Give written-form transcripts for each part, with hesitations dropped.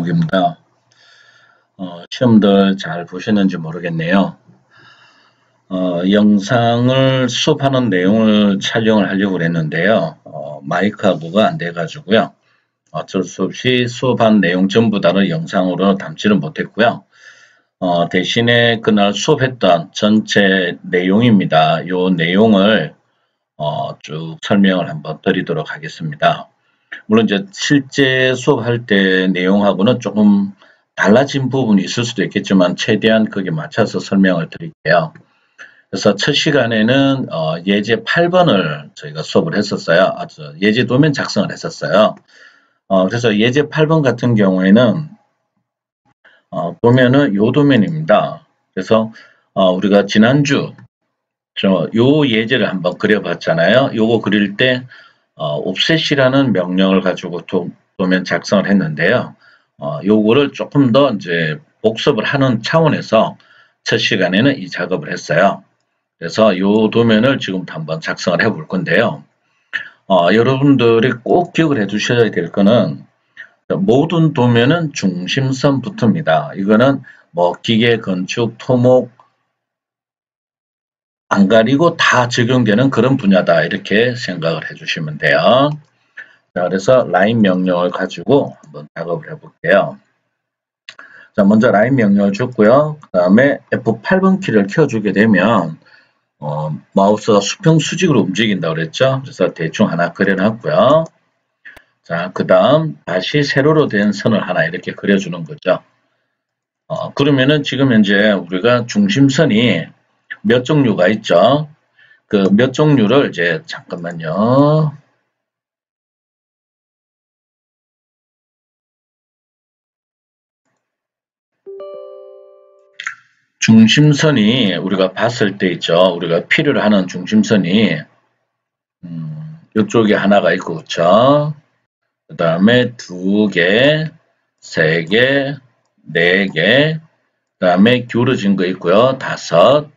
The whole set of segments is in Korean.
이동욱입니다. 시험들 잘 보시는지 모르겠네요. 영상을 수업하는 내용을 촬영을 하려고 했는데요. 마이크하고가 안 돼가지고요. 어쩔 수 없이 수업한 내용 전부 다를 영상으로 담지를 못했고요. 대신에 그날 수업했던 전체 내용입니다. 이 내용을 쭉 설명을 한번 드리도록 하겠습니다. 물론 이제 실제 수업할 때 내용하고는 조금 달라진 부분이 있을 수도 있겠지만 최대한 거기에 맞춰서 설명을 드릴게요. 그래서 첫 시간에는 예제 8번을 저희가 수업을 했었어요. 예제 도면 작성을 했었어요. 그래서 예제 8번 같은 경우에는 도면은 요 도면입니다. 그래서 우리가 지난주 요 예제를 한번 그려봤잖아요. 요거 그릴 때 offset이라는 명령을 가지고 도면 작성을 했는데요. 요거를 조금 더 이제 복습을 하는 차원에서 첫 시간에는 이 작업을 했어요. 그래서 요 도면을 지금부터 한번 작성을 해 볼 건데요. 여러분들이 꼭 기억을 해 두셔야 될 거는 모든 도면은 중심선부터입니다. 이거는 뭐 기계, 건축, 토목 안 가리고 다 적용되는 그런 분야다 이렇게 생각을 해 주시면 돼요. 자, 그래서 라인 명령을 가지고 한번 작업을 해 볼게요. 자, 먼저 라인 명령을 줬고요. 그 다음에 F8번 키를 켜주게 되면 마우스가 수평 수직으로 움직인다고 그랬죠. 그래서 대충 하나 그려놨고요. 자, 그 다음 다시 세로로 된 선을 하나 이렇게 그려주는 거죠. 그러면은 지금 현재 우리가 중심선이 몇 종류가 있죠. 그 몇 종류를 이제 잠깐만요. 중심선이 우리가 봤을 때 있죠. 우리가 필요로 하는 중심선이 이쪽에 하나가 있고 그렇죠. 그 다음에 2개, 3개, 4개, 그 다음에 기울어진 거 있고요. 5,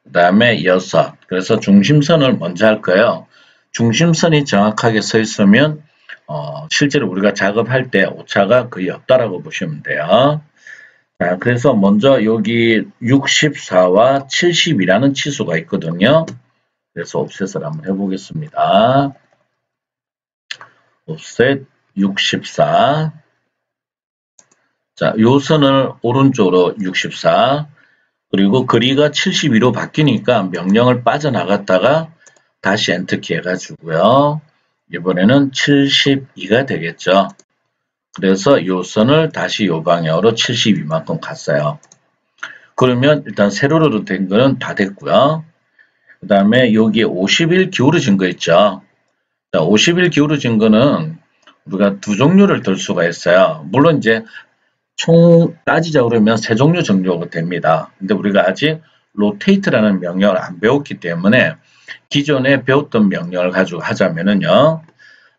그 다음에 6. 그래서 중심선을 먼저 할 거예요. 중심선이 정확하게 서 있으면 실제로 우리가 작업할 때 오차가 거의 없다라고 보시면 돼요. 자, 그래서 먼저 여기 64와 70이라는 치수가 있거든요. 그래서 옵셋을 한번 해보겠습니다. 옵셋 64. 자, 요 선을 오른쪽으로 64. 그리고 거리가 72로 바뀌니까 명령을 빠져나갔다가 다시 엔터키 해가지고요. 이번에는 72가 되겠죠. 그래서 요 선을 다시 요 방향으로 72만큼 갔어요. 그러면 일단 세로로 된 거는 다 됐고요. 그 다음에 여기에 51 기울어진 거 있죠. 자, 51 기울어진 거는 우리가 두 종류를 들 수가 있어요. 물론 이제 총 따지자 그러면 세 종류 정도가 됩니다. 근데 우리가 아직 로테이트라는 명령을 안 배웠기 때문에 기존에 배웠던 명령을 가지고 하자면은요.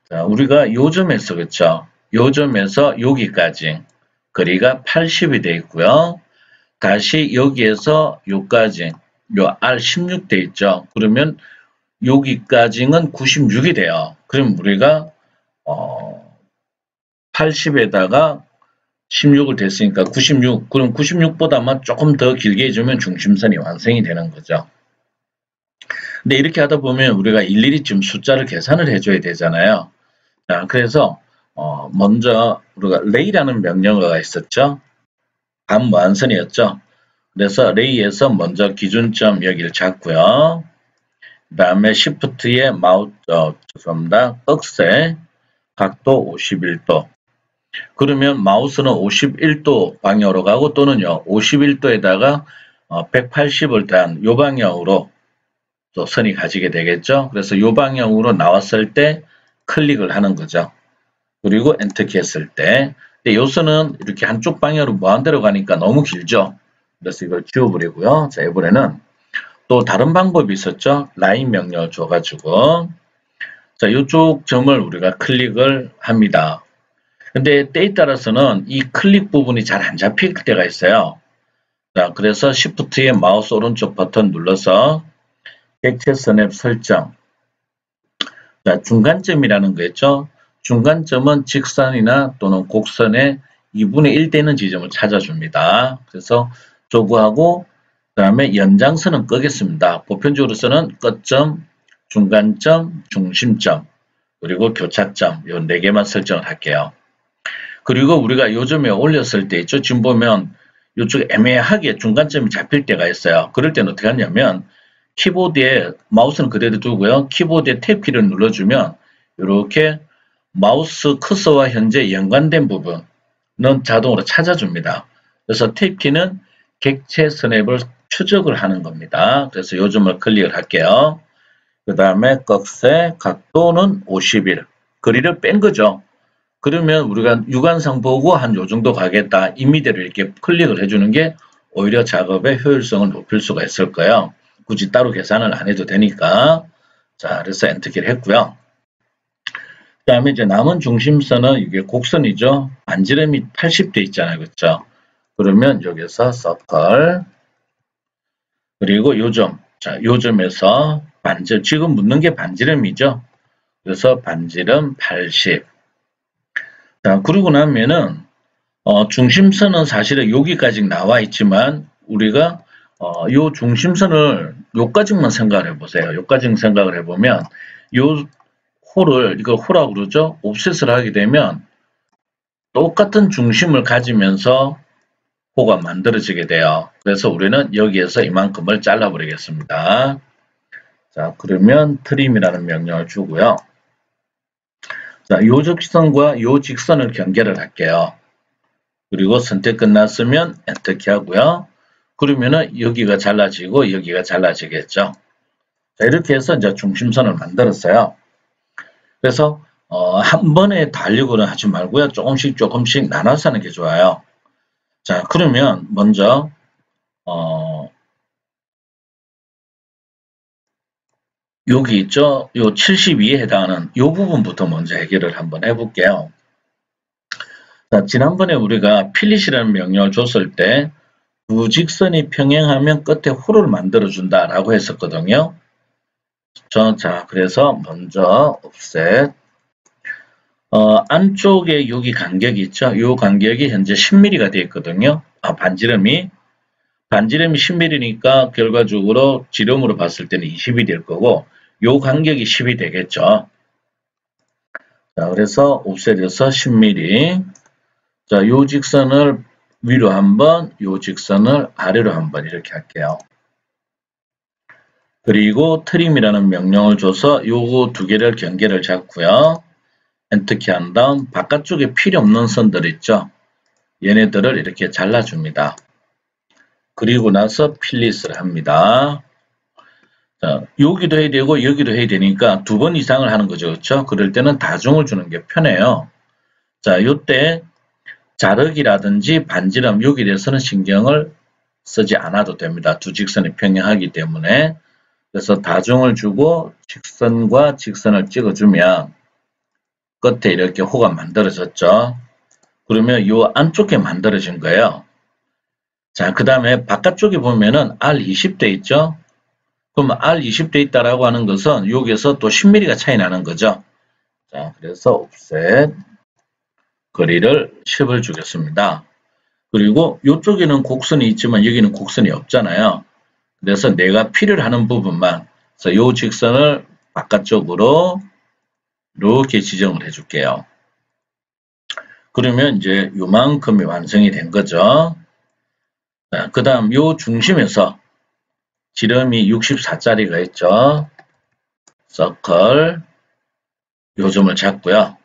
자, 우리가 요 점에서 그렇죠. 요 점에서 여기까지 거리가 80이 되어 있고요. 다시 여기에서 요까지 요 R16 돼 있죠. 그러면 여기까지는 96이 돼요. 그럼 우리가 80에다가 16을 됐으니까 96. 그럼 96보다만 조금 더 길게 해주면 중심선이 완성이 되는 거죠. 근데 이렇게 하다 보면 우리가 일일이 좀 숫자를 계산을 해줘야 되잖아요. 자, 그래서 먼저 우리가 레이라는 명령어가 있었죠. 감완선이었죠. 그래서 레이에서 먼저 기준점 여기를 잡고요. 그 다음에 Shift에 죄송합니다. 억세 각도 51도. 그러면 마우스는 51도 방향으로 가고 또는요 51도에다가 180을 단 요 방향으로 또 선이 가지게 되겠죠. 그래서 요 방향으로 나왔을 때 클릭을 하는 거죠. 그리고 엔터키 했을 때 근데 요 선은 이렇게 한쪽 방향으로 무한대로 가니까 너무 길죠. 그래서 이걸 지워버리고요. 자, 이번에는 또 다른 방법이 있었죠. 라인 명령을 줘가지고 자, 이쪽 점을 우리가 클릭을 합니다. 근데 때에 따라서는 이 클릭 부분이 잘 안 잡힐 때가 있어요. 자, 그래서 Shift의 마우스 오른쪽 버튼 눌러서 객체 스냅 설정. 자, 중간점이라는 거 있죠. 중간점은 직선이나 또는 곡선의 2분의 1 되는 지점을 찾아줍니다. 그래서 조구하고 그 다음에 연장선은 끄겠습니다. 보편적으로서는 끝점, 중간점, 중심점, 그리고 교차점 요 4개만 설정을 할게요. 그리고 우리가 요즘에 올렸을 때 있죠. 지금 보면 이쪽에 애매하게 중간점이 잡힐 때가 있어요. 그럴 때는 어떻게 하냐면 키보드에 마우스는 그대로 두고요. 키보드에 탭키를 눌러주면 이렇게 마우스 커서와 현재 연관된 부분은 자동으로 찾아줍니다. 그래서 탭키는 객체 스냅을 추적을 하는 겁니다. 그래서 요즘을 클릭을 할게요. 그 다음에 꺽쇠 각도는 51. 거리를 뺀 거죠. 그러면 우리가 육안상 보고 한 요 정도 가겠다. 이미대로 이렇게 클릭을 해주는 게 오히려 작업의 효율성을 높일 수가 있을 거예요. 굳이 따로 계산을 안 해도 되니까. 자, 그래서 엔터키를 했고요. 그 다음에 이제 남은 중심선은 이게 곡선이죠. 반지름이 80대 있잖아요. 그렇죠? 그러면 여기서 서클 그리고 요점. 자, 요점에서 반지름, 지금 묻는 게 반지름이죠. 그래서 반지름 80. 자, 그러고 나면은 중심선은 사실은 여기까지 나와 있지만 우리가 요 중심선을 요까지만 생각을 해보세요. 요까지 생각을 해보면 요 홀을 이걸 홀라고 그러죠. 옵셋을 하게 되면 똑같은 중심을 가지면서 호가 만들어지게 돼요. 그래서 우리는 여기에서 이만큼을 잘라버리겠습니다. 자, 그러면 트림이라는 명령을 주고요. 자, 요 직선과 요 직선을 경계를 할게요. 그리고 선택 끝났으면 엔터키 하고요. 그러면은 여기가 잘라지고 여기가 잘라지겠죠. 자, 이렇게 해서 이제 중심선을 만들었어요. 그래서 한 번에 달리고는 하지 말고요. 조금씩 조금씩 나눠서 하는 게 좋아요. 자, 그러면 먼저 여기 있죠. 요 72에 해당하는 요 부분부터 먼저 해결을 한번 해볼게요. 자, 지난번에 우리가 필릿이라는 명령을 줬을 때 두 직선이 평행하면 끝에 홀을 만들어준다라고 했었거든요. 자, 그래서 먼저 offset 안쪽에 여기 간격이 있죠. 이 간격이 현재 10mm가 되어 있거든요. 반지름이 10mm니까 결과적으로 지름으로 봤을 때는 20이 될 거고 요 간격이 10이 되겠죠. 자, 그래서 offset에서 10mm. 자, 요 직선을 위로 한번, 요 직선을 아래로 한번 이렇게 할게요. 그리고 트림이라는 명령을 줘서 요거 두 개를 경계를 잡고요. 엔터키 한 다음 바깥쪽에 필요 없는 선들 있죠. 얘네들을 이렇게 잘라줍니다. 그리고 나서 필릿을 합니다. 자, 여기도 해야 되고 여기도 해야 되니까 두 번 이상을 하는 거죠. 그렇죠? 그럴 때는 다중을 주는 게 편해요. 자, 요때 자르기라든지 반지름 여기에 대해서는 신경을 쓰지 않아도 됩니다. 두 직선이 평행하기 때문에. 그래서 다중을 주고 직선과 직선을 찍어주면 끝에 이렇게 호가 만들어졌죠. 그러면 이 안쪽에 만들어진 거예요. 자, 그 다음에 바깥쪽에 보면은 R20 돼 있죠. 그러면 R20 돼 있다라고 하는 것은 여기에서 또 10mm가 차이 나는 거죠. 자, 그래서 offset 거리를 10을 주겠습니다. 그리고 이쪽에는 곡선이 있지만 여기는 곡선이 없잖아요. 그래서 내가 필요로 하는 부분만 그래서 이 직선을 바깥쪽으로 이렇게 지정을 해줄게요. 그러면 이제 요만큼이 완성이 된 거죠. 그 다음 요 중심에서 지름이 64짜리가 있죠. 서클 요점을 잡고요.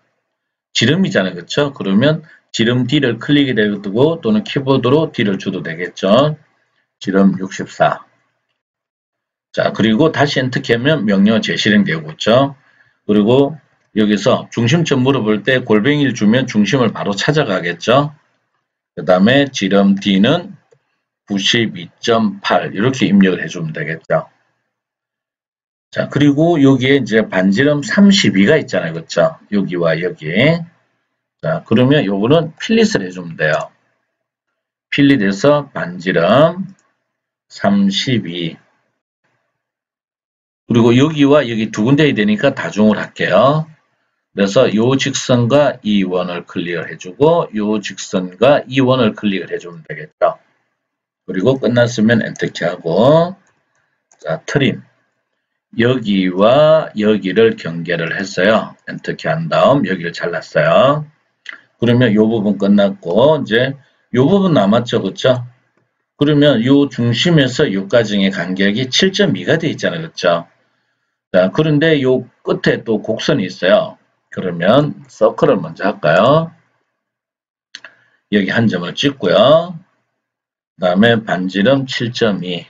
지름이잖아요. 그렇죠? 그러면 지름 D를 클릭이 되고 또는 키보드로 D를 줘도 되겠죠. 지름 64. 자, 그리고 다시 엔터키 하면 명령 재실행되고 있죠. 그리고 여기서 중심점 물어볼 때 골뱅이를 주면 중심을 바로 찾아가겠죠. 그 다음에 지름 D는 92.8 이렇게 입력을 해주면 되겠죠. 자, 그리고 여기에 이제 반지름 32가 있잖아요. 그렇죠? 여기와 여기. 자, 그러면 요거는 필릿을 해주면 돼요. 필릿에서 반지름 32. 그리고 여기와 여기 두 군데 해야 되니까 다중을 할게요. 그래서 요 직선과 이 원을 클릭을 해주고 요 직선과 이 원을 클릭을 해주면 되겠죠. 그리고 끝났으면 엔터키하고 자 트림 여기와 여기를 경계를 했어요. 엔터키 한 다음 여기를 잘랐어요. 그러면 요 부분 끝났고 이제 요 부분 남았죠. 그쵸? 그러면 요 중심에서 요까지의 간격이 7.2가 돼 있잖아요. 그쵸? 자, 그런데 요 끝에 또 곡선이 있어요. 그러면 서클을 먼저 할까요? 여기 한 점을 찍고요. 그 다음에 반지름 7.2.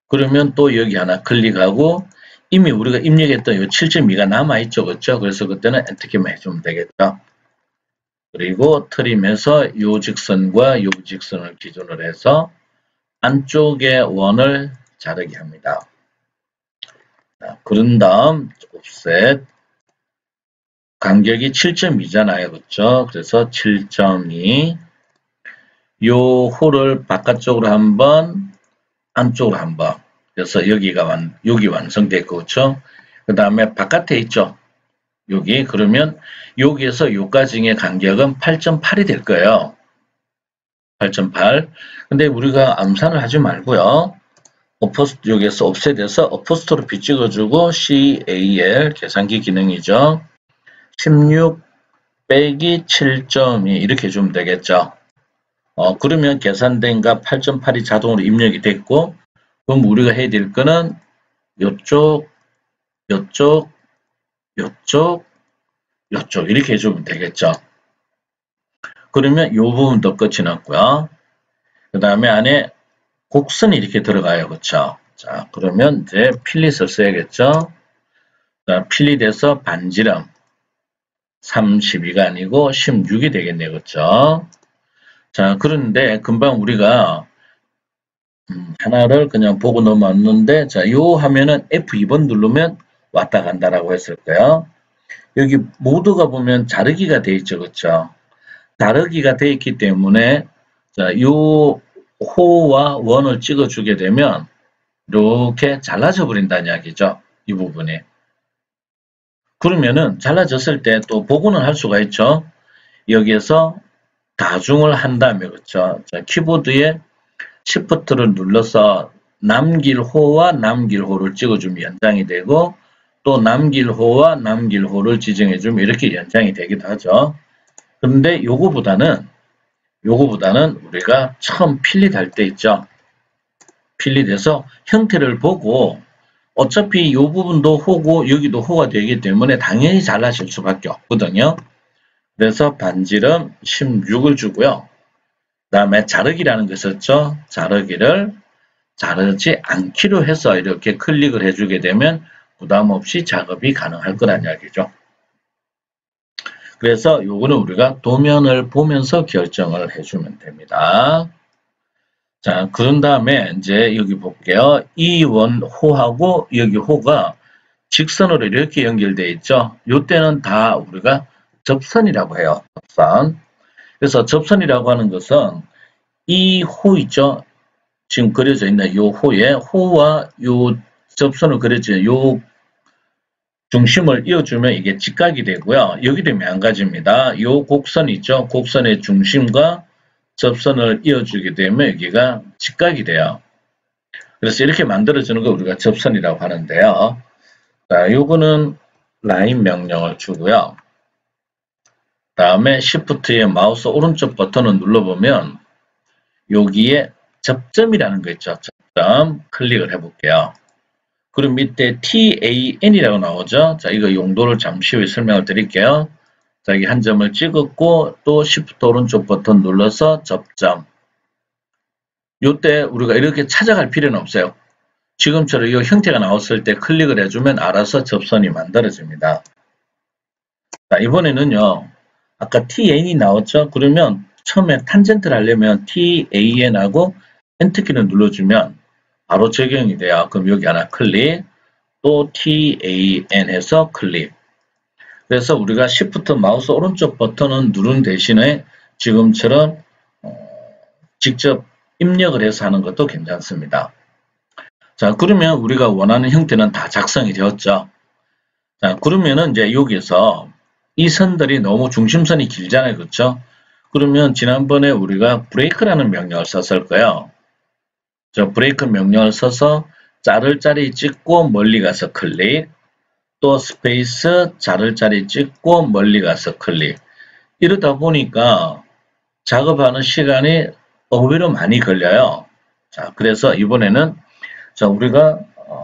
그러면 또 여기 하나 클릭하고 이미 우리가 입력했던 요 7.2가 남아있죠. 그렇죠? 그래서 그때는 엔터키만 해주면 되겠죠. 그리고 트림해서 요 직선과 요 직선을 기준으로 해서 안쪽의 원을 자르게 합니다. 자, 그런 다음 옵셋 간격이 7.2잖아요. 그렇죠? 그래서 7.2 요 홀을 바깥쪽으로 한번 안쪽으로 한번 그래서 여기 완성됐고 그렇죠? 그 다음에 바깥에 있죠. 여기 그러면 여기에서 여기까지의 간격은 8.8이 될 거예요. 8.8 근데 우리가 암산을 하지 말고요. 여기에서 옵셋에서 어포스트로피 찍어주고 CAL 계산기 기능이죠. 16 빼기 7.2 이렇게 해주면 되겠죠. 그러면 계산된 값 8.8이 자동으로 입력이 됐고 그럼 우리가 해야 될 거는 요쪽 요쪽 요쪽 요쪽 이렇게 해주면 되겠죠. 그러면 요 부분도 끝이 났고요. 그 다음에 안에 곡선이 이렇게 들어가요. 그렇죠? 자, 그러면 이제 필릿을 써야겠죠. 자, 필릿에서 반지름 32가 아니고 16이 되겠네요. 그렇죠? 자, 그런데 금방 우리가 하나를 그냥 보고 넘어왔는데 자, 요 하면은 F2번 누르면 왔다 간다라고 했을 거예요. 여기 모두가 보면 자르기가 돼 있죠. 그렇죠? 자르기가 돼 있기 때문에 자, 요 호와 원을 찍어 주게 되면 이렇게 잘라져 버린다는 이야기죠. 이 부분이. 그러면은 잘라졌을 때 또 복원을 할 수가 있죠. 여기에서 가중을 한다면 그렇죠. 자, 키보드에 Shift를 눌러서 남길 호와 남길 호를 찍어주면 연장이 되고 또 남길 호와 남길 호를 지정해주면 이렇게 연장이 되기도 하죠. 그런데 요거보다는 우리가 처음 필릿할 때 있죠. 필릿해서 형태를 보고 어차피 이 부분도 호고 여기도 호가 되기 때문에 당연히 잘라질 수밖에 없거든요. 그래서 반지름 16을 주고요. 그 다음에 자르기라는 거 있었죠. 자르기를 자르지 않기로 해서 이렇게 클릭을 해주게 되면 부담 없이 작업이 가능할 거란 이야기죠. 그래서 요거는 우리가 도면을 보면서 결정을 해주면 됩니다. 자, 그런 다음에 이제 여기 볼게요. 이 원 호하고 여기 호가 직선으로 이렇게 연결되어 있죠. 요때는 다 우리가 접선이라고 해요. 접선. 그래서 접선이라고 하는 것은 이 호 있죠. 지금 그려져 있는 요 호에 호와 요 접선을 그려진 요 중심을 이어주면 이게 직각이 되고요. 여기도 마찬가지입니다. 요 곡선 있죠. 곡선의 중심과 접선을 이어주게 되면 여기가 직각이 돼요. 그래서 이렇게 만들어주는 걸 우리가 접선이라고 하는데요. 자, 요거는 라인 명령을 주고요. 다음에 Shift의 마우스 오른쪽 버튼을 눌러보면 여기에 접점이라는 거 있죠. 접점 클릭을 해볼게요. 그럼 밑에 TAN이라고 나오죠. 자, 이거 용도를 잠시 후에 설명을 드릴게요. 자, 여기 한 점을 찍었고 또 Shift 오른쪽 버튼 눌러서 접점. 요때 우리가 이렇게 찾아갈 필요는 없어요. 지금처럼 이 형태가 나왔을 때 클릭을 해주면 알아서 접선이 만들어집니다. 자, 이번에는요. 아까 TAN이 나왔죠? 그러면 처음에 탄젠트를 하려면 TAN하고 엔터키를 눌러주면 바로 적용이 돼요. 그럼 여기 하나 클릭, 또 TAN 해서 클릭. 그래서 우리가 Shift 마우스 오른쪽 버튼을 누른 대신에 지금처럼 직접 입력을 해서 하는 것도 괜찮습니다. 자, 그러면 우리가 원하는 형태는 다 작성이 되었죠. 자, 그러면은 이제 여기서 이 선들이 너무 중심선이 길잖아요. 그렇죠? 그러면 지난번에 우리가 브레이크라는 명령을 썼을 거예요. 저 브레이크 명령을 써서 자를 자리 찍고 멀리 가서 클릭, 또 스페이스 자를 자리 찍고 멀리 가서 클릭. 이러다 보니까 작업하는 시간이 의외로 많이 걸려요. 자, 그래서 이번에는 자, 우리가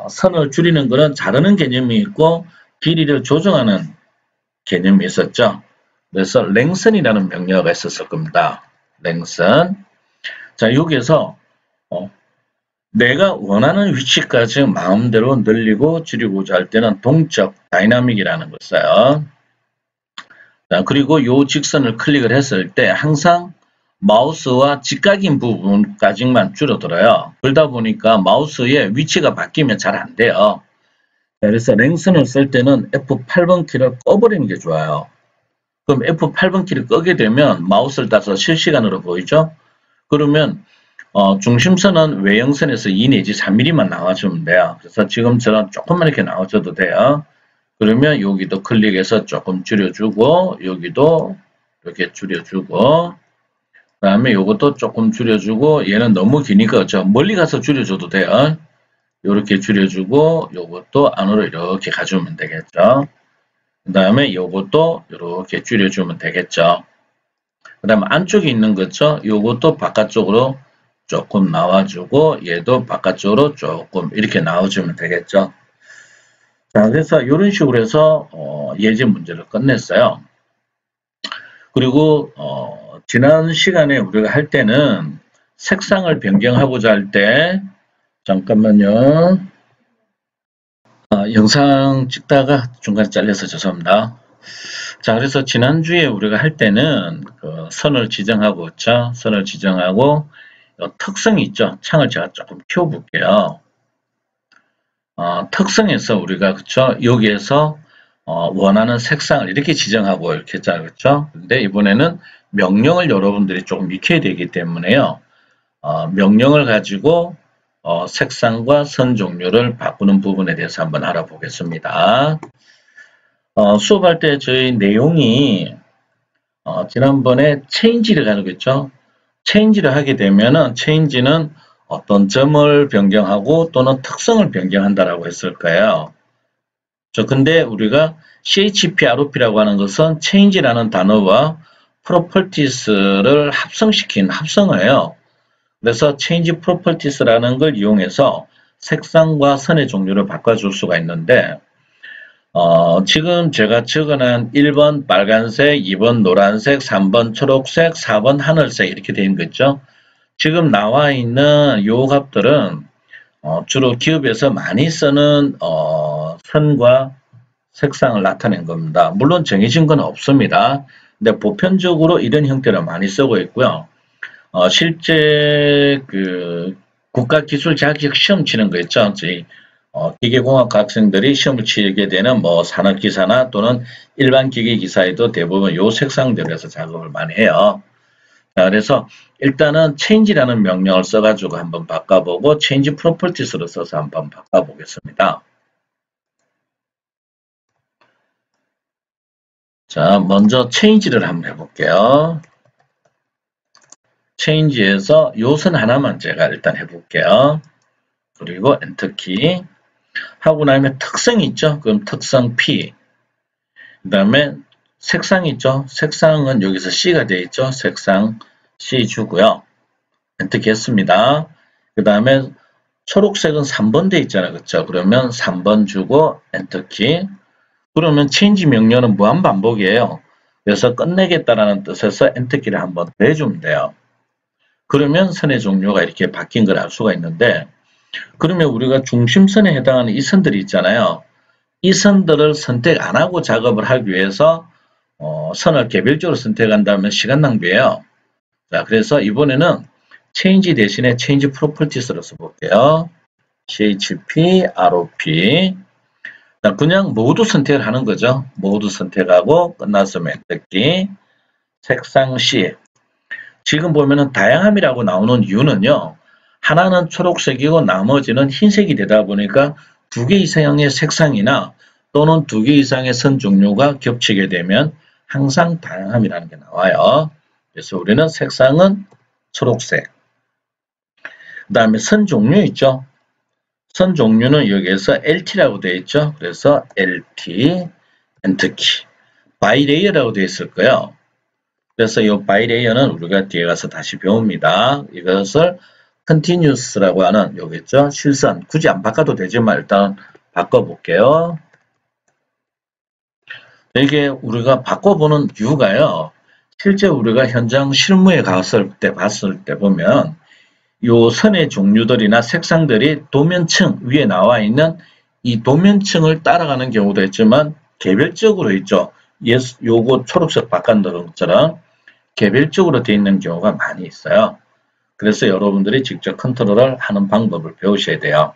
선을 줄이는 거는 자르는 개념이 있고 길이를 조정하는 개념이 있었죠. 그래서 랭슨이라는 명령어가 있었을 겁니다. 랭슨. 자, 여기에서 내가 원하는 위치까지 마음대로 늘리고 줄이고자 할 때는 동적 다이나믹이라는 걸 써요. 자, 그리고 이 직선을 클릭을 했을 때 항상 마우스와 직각인 부분까지만 줄어들어요. 그러다 보니까 마우스의 위치가 바뀌면 잘 안 돼요. 그래서 랭슨을 쓸 때는 F8번 키를 꺼버리는 게 좋아요. 그럼 F8번 키를 끄게 되면 마우스를 따서 실시간으로 보이죠? 그러면 중심선은 외형선에서 2 내지 3mm만 나와주면 돼요. 그래서 지금처럼 조금만 이렇게 나와줘도 돼요. 그러면 여기도 클릭해서 조금 줄여주고 여기도 이렇게 줄여주고 그 다음에 요것도 조금 줄여주고 얘는 너무 기니까 저 멀리 가서 줄여줘도 돼요. 이렇게 줄여주고 요것도 안으로 이렇게 가주면 되겠죠. 그 다음에 요것도 이렇게 줄여주면 되겠죠. 그 다음에 안쪽에 있는 거죠. 요것도 바깥쪽으로 조금 나와주고 얘도 바깥쪽으로 조금 이렇게 나와주면 되겠죠. 자, 그래서 이런 식으로 해서 예제 문제를 끝냈어요. 그리고 지난 시간에 우리가 할 때는 색상을 변경하고자 할 때 잠깐만요. 영상 찍다가 중간에 잘려서 죄송합니다. 자, 그래서 지난주에 우리가 할 때는 그 선을 지정하고 그렇죠? 선을 지정하고 특성이 있죠. 창을 제가 조금 키워볼게요. 특성에서 우리가 그쵸? 여기에서 원하는 색상을 이렇게 지정하고 이렇게 했잖아요. 그쵸? 근데 이번에는 명령을 여러분들이 조금 익혀야 되기 때문에요. 명령을 가지고 색상과 선 종류를 바꾸는 부분에 대해서 한번 알아보겠습니다. 수업할 때 저희 내용이 지난번에 체인지를 가지고 있죠. 체인지를 하게 되면은 체인지는 어떤 점을 변경하고 또는 특성을 변경한다라고 했을 거예요. 근데 우리가 CHP, ROP라고 하는 것은 change라는 단어와 properties를 합성시킨 합성어예요. 그래서 change properties라는 걸 이용해서 색상과 선의 종류를 바꿔줄 수가 있는데 지금 제가 적어놓은 1번 빨간색, 2번 노란색, 3번 초록색, 4번 하늘색 이렇게 되어 있죠. 지금 나와 있는 이 값들은 주로 기업에서 많이 쓰는 선과 색상을 나타낸 겁니다. 물론 정해진 건 없습니다. 근데 보편적으로 이런 형태를 많이 쓰고 있고요. 실제 그 국가기술 자격 시험 치는 거 있죠. 기계공학과 학생들이 시험을 치게 되는 뭐 산업기사나 또는 일반 기계기사에도 대부분 이 색상들에서 작업을 많이 해요. 자, 그래서 일단은 change라는 명령을 써가지고 한번 바꿔보고 change properties로 써서 한번 바꿔보겠습니다. 자, 먼저 change를 한번 해볼게요. change에서 요선 하나만 제가 일단 해볼게요. 그리고 엔터키 하고 나면 특성이 있죠. 그럼 특성 P 그 다음에 색상 있죠. 색상은 여기서 C가 되어 있죠. 색상 C 주고요. 엔터키 했습니다. 그 다음에 초록색은 3번 되어 있잖아요. 그렇죠? 그러면 3번 주고 엔터키. 그러면 change 명령은 무한 반복이에요. 그래서 끝내겠다라는 뜻에서 엔터키를 한번 더 해주면 돼요. 그러면 선의 종류가 이렇게 바뀐 걸 알 수가 있는데 그러면 우리가 중심선에 해당하는 이 선들이 있잖아요. 이 선들을 선택 안 하고 작업을 하기 위해서 선을 개별적으로 선택한다면 시간 낭비예요. 자, 그래서 이번에는 change 대신에 change properties로 써볼게요. CHP, ROP. 자, 그냥 모두 선택을 하는 거죠. 모두 선택하고 끝났으면 엔터키. 색상 C. 지금 보면은 다양함이라고 나오는 이유는요. 하나는 초록색이고 나머지는 흰색이 되다 보니까 2개 이상의 색상이나 또는 2개 이상의 선 종류가 겹치게 되면 항상 다양함이라는 게 나와요. 그래서 우리는 색상은 초록색. 그 다음에 선 종류 있죠. 선 종류는 여기에서 LT라고 되어 있죠. 그래서 LT, 엔트키. 바이레이어라고 되어 있을 거예요. 그래서 이 바이레이어는 우리가 뒤에 가서 다시 배웁니다. 이것을 continuous라고 하는 여기 있죠. 실선. 굳이 안 바꿔도 되지만 일단 바꿔볼게요. 이게 우리가 바꿔보는 이유가요. 실제 우리가 현장 실무에 갔을 때 봤을 때 보면 요 선의 종류들이나 색상들이 도면층 위에 나와 있는 이 도면층을 따라가는 경우도 있지만 개별적으로 있죠. 요거 초록색 바깥는 것처럼 개별적으로 되어 있는 경우가 많이 있어요. 그래서 여러분들이 직접 컨트롤을 하는 방법을 배우셔야 돼요.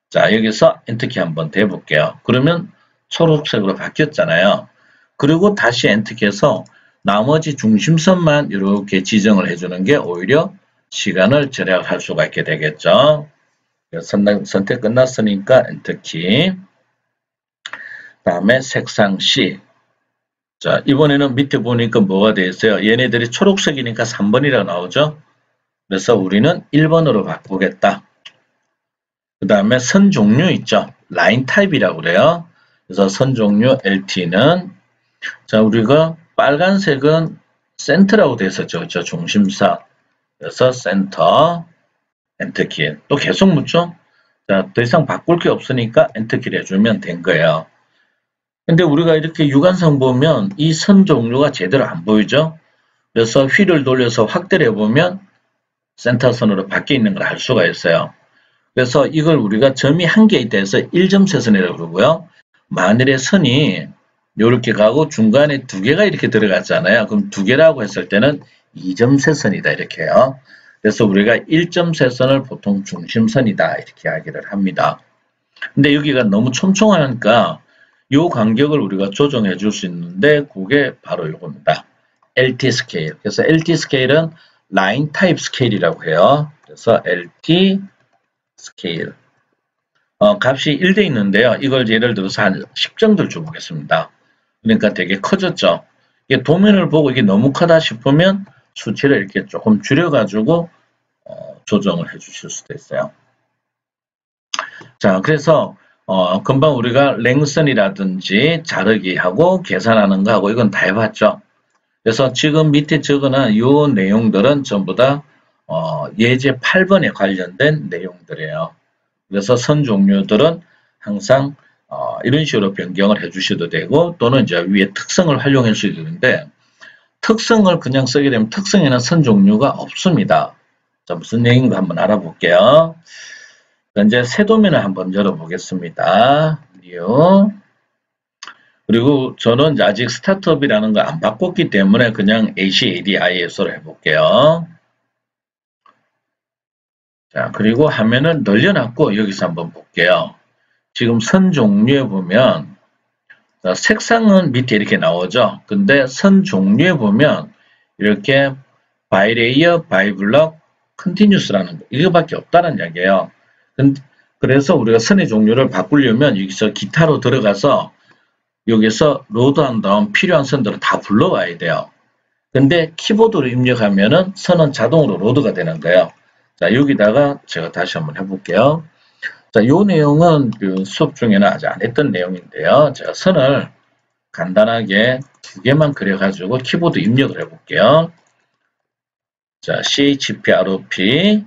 자, 여기서 엔터키 한번 대볼게요. 그러면 초록색으로 바뀌었잖아요. 그리고 다시 엔터키해서 나머지 중심선만 이렇게 지정을 해주는 게 오히려 시간을 절약할 수가 있게 되겠죠. 선택 끝났으니까 엔터키. 다음에 색상 C. 자, 이번에는 밑에 보니까 뭐가 되어 있어요? 얘네들이 초록색이니까 3번이라고 나오죠? 그래서 우리는 1번으로 바꾸겠다. 그 다음에 선 종류 있죠? 라인 타입이라고 그래요. 그래서 선 종류 LT는 자, 우리가 빨간색은 센터라고 되어 있었죠. 그렇죠? 중심사. 그래서 센터, 엔터키. 또 계속 묻죠? 자, 더 이상 바꿀 게 없으니까 엔터키를 해주면 된 거예요. 근데 우리가 이렇게 육안상 보면 이 선 종류가 제대로 안 보이죠? 그래서 휠을 돌려서 확대를 해보면 센터선으로 바뀌어 있는 걸 알 수가 있어요. 그래서 이걸 우리가 점이 한 개 있다 해서 1점세선이라고 그러고요. 만일에 선이 이렇게 가고 중간에 두 개가 이렇게 들어갔잖아요. 그럼 두 개라고 했을 때는 2점세선이다 이렇게 해요. 그래서 우리가 1점세선을 보통 중심선이다 이렇게 이야기를 합니다. 근데 여기가 너무 촘촘하니까 이 간격을 우리가 조정해 줄 수 있는데 그게 바로 이겁니다. LT 스케일. 그래서 LT 스케일은 라인 타입 스케일이라고 해요. 그래서 LT 스케일. 값이 1대 있는데요. 이걸 예를 들어서 한 10 정도를 줘보겠습니다. 그러니까 되게 커졌죠. 이게 도면을 보고 이게 너무 크다 싶으면 수치를 이렇게 조금 줄여가지고 조정을 해 주실 수도 있어요. 자, 그래서 금방 우리가 랭선이라든지 자르기하고 계산하는 거하고 이건 다 해봤죠. 그래서 지금 밑에 적어놓은 이 내용들은 전부 다 예제 8번에 관련된 내용들이에요. 그래서 선 종류들은 항상 이런 식으로 변경을 해 주셔도 되고 또는 이제 위에 특성을 활용할 수 있는데 특성을 그냥 쓰게 되면 특성에는 선 종류가 없습니다. 자, 무슨 얘기인가 한번 알아볼게요. 이제 새 도면을 한번 열어보겠습니다. 뉴. 그리고 저는 아직 스타트업이라는 거 안 바꿨기 때문에 그냥 ACADIS로 해볼게요. 자, 그리고 화면을 늘려놨고 여기서 한번 볼게요. 지금 선 종류에 보면 색상은 밑에 이렇게 나오죠. 근데 선 종류에 보면 이렇게 바이레이어, 바이블럭, 컨티뉴스라는 거 이거밖에 없다는 이야기예요. 그래서 우리가 선의 종류를 바꾸려면 여기서 기타로 들어가서 여기서 로드한 다음 필요한 선들을 다 불러와야 돼요. 근데 키보드로 입력하면은 선은 자동으로 로드가 되는 거예요. 자, 여기다가 제가 다시 한번 해볼게요. 자, 요 내용은 그 수업 중에는 아직 안 했던 내용인데요. 제가 선을 간단하게 두 개만 그려가지고 키보드 입력을 해볼게요. 자, CHP, ROP.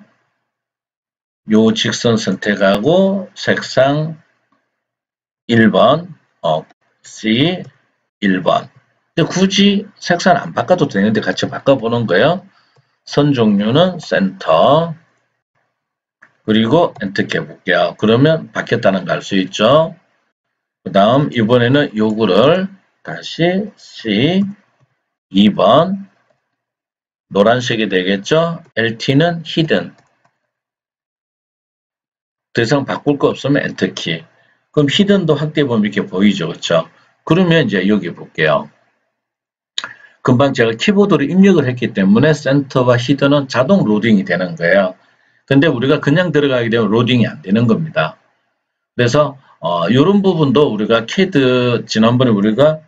요 직선 선택하고 색상 1번, C 1번. 근데 굳이 색상 안 바꿔도 되는데 같이 바꿔보는 거예요. 선 종류는 센터. 그리고 엔터키 해볼게요. 그러면 바뀌었다는 거 알 수 있죠. 그 다음 이번에는 요거를 다시 C 2번 노란색이 되겠죠. LT는 히든. 더 이상 바꿀 거 없으면 엔터키. 그럼 히든도 확대해보면 이렇게 보이죠. 그렇죠? 그러면 이제 여기 볼게요. 금방 제가 키보드로 입력을 했기 때문에 센터와 히든은 자동 로딩이 되는 거예요. 근데 우리가 그냥 들어가게 되면 로딩이 안 되는 겁니다. 그래서 이런 부분도 우리가 CAD 지난번에 우리가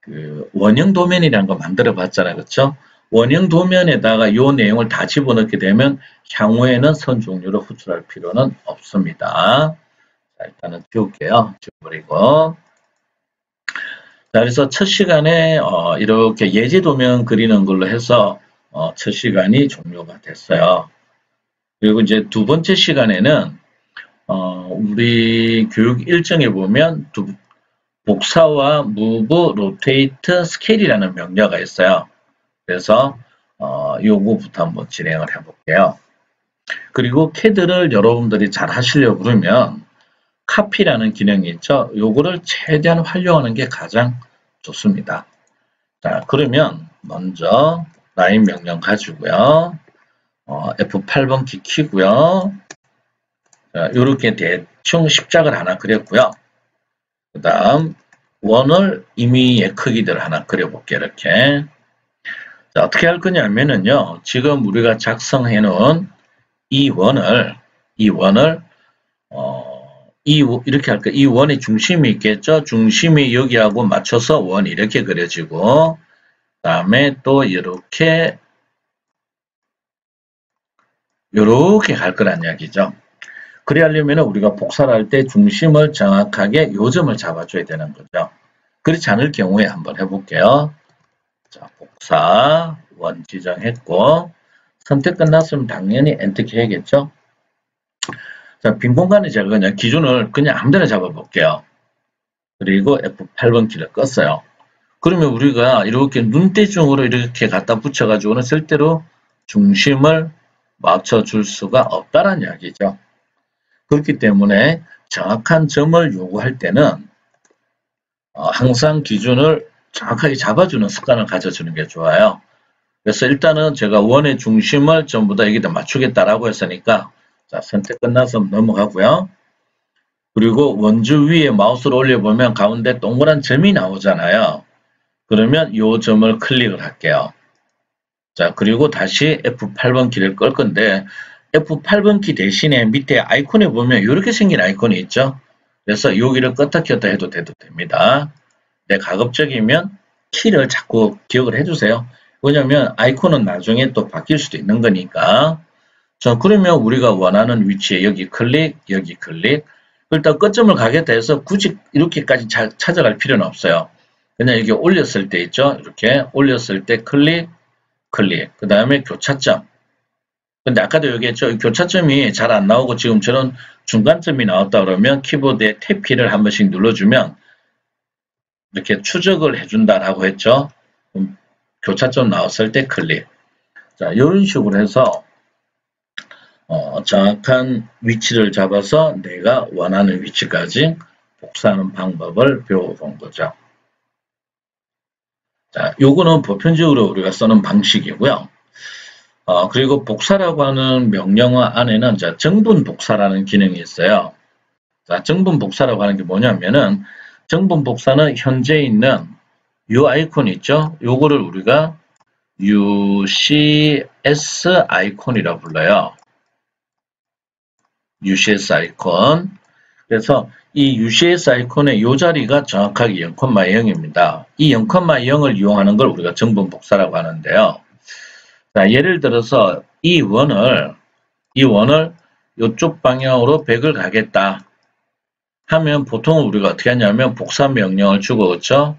그 원형 도면이라는 거 만들어 봤잖아요. 그렇죠? 원형 도면에다가 요 내용을 다 집어넣게 되면 향후에는 선 종류로 호출할 필요는 없습니다. 자, 일단은 지울게요. 지워버리고. 자, 그래서 첫 시간에 이렇게 예제 도면 그리는 걸로 해서 첫 시간이 종료가 됐어요. 그리고 이제 두 번째 시간에는 우리 교육 일정에 보면 복사와 move, rotate, scale이라는 명령어가 있어요. 그래서 요거부터 한번 진행을 해볼게요. 그리고 CAD를 여러분들이 잘 하시려고 그러면 copy라는 기능이 있죠. 요거를 최대한 활용하는 게 가장 좋습니다. 자, 그러면 먼저 라인 명령 가지고요. F8번 키 키고요. 자, 요렇게 대충 십자가를 하나 그렸고요. 그 다음 원을 임의의 크기들 하나 그려볼게요. 이렇게. 자, 어떻게 할 거냐면은요. 지금 우리가 작성해 놓은 이 원을 이렇게 할까요? 이 원의 중심이 있겠죠? 중심이 여기하고 맞춰서 원이 이렇게 그려지고, 그 다음에 또 이렇게 갈 거란 이야기죠. 그래 하려면 우리가 복사를 할 때 중심을 정확하게 요점을 잡아줘야 되는 거죠. 그렇지 않을 경우에 한번 해볼게요. 자, 복사, 원 지정했고, 선택 끝났으면 당연히 엔터키 해야겠죠? 자, 빈 공간에 제가 그냥 기준을 그냥 아무데나 잡아볼게요. 그리고 F8번 키를 껐어요. 그러면 우리가 이렇게 눈대중으로 이렇게 갖다 붙여가지고는 절대로 중심을 맞춰줄 수가 없다는 이야기죠. 그렇기 때문에 정확한 점을 요구할 때는 항상 기준을 정확하게 잡아주는 습관을 가져주는 게 좋아요. 그래서 일단은 제가 원의 중심을 전부 다 여기다 맞추겠다라고 했으니까 자, 선택 끝나서 넘어가고요. 그리고 원주 위에 마우스를 올려보면 가운데 동그란 점이 나오잖아요. 그러면 이 점을 클릭을 할게요. 자, 그리고 다시 F8번 키를 끌 건데 F8번 키 대신에 밑에 아이콘에 보면 이렇게 생긴 아이콘이 있죠. 그래서 여기를 껐다 켰다 해도 됩니다. 네, 가급적이면 키를 자꾸 기억을 해주세요. 왜냐면 아이콘은 나중에 또 바뀔 수도 있는 거니까. 자, 그러면 우리가 원하는 위치에 여기 클릭, 여기 클릭. 일단 끝점을 가겠다 해서 굳이 이렇게까지 찾아갈 필요는 없어요. 그냥 여기 올렸을 때 있죠. 이렇게 올렸을 때 클릭, 클릭. 그 다음에 교차점. 근데 아까도 얘기했죠. 교차점이 잘 안 나오고 지금 저런 중간점이 나왔다 그러면 키보드에 탭 키를 한 번씩 눌러주면 이렇게 추적을 해준다라고 했죠. 교차점 나왔을 때 클릭. 자, 이런 식으로 해서 정확한 위치를 잡아서 내가 원하는 위치까지 복사하는 방법을 배워본 거죠. 자, 요거는 보편적으로 우리가 쓰는 방식이고요. 그리고 복사라고 하는 명령어 안에는 자, 정분 복사라는 기능이 있어요. 자, 정분 복사라고 하는 게 뭐냐면은 정분 복사는 현재 있는 이 아이콘 있죠? 요거를 우리가 UCS 아이콘이라고 불러요. UCS 아이콘. 그래서 이 UCS 아이콘의 이 자리가 정확하게 0,0입니다. 이 0,0을 이용하는 걸 우리가 정분 복사라고 하는데요. 자, 예를 들어서 이 원을 이쪽 방향으로 100을 가겠다 하면 보통 우리가 어떻게 하냐면 복사 명령을 주고 그렇죠?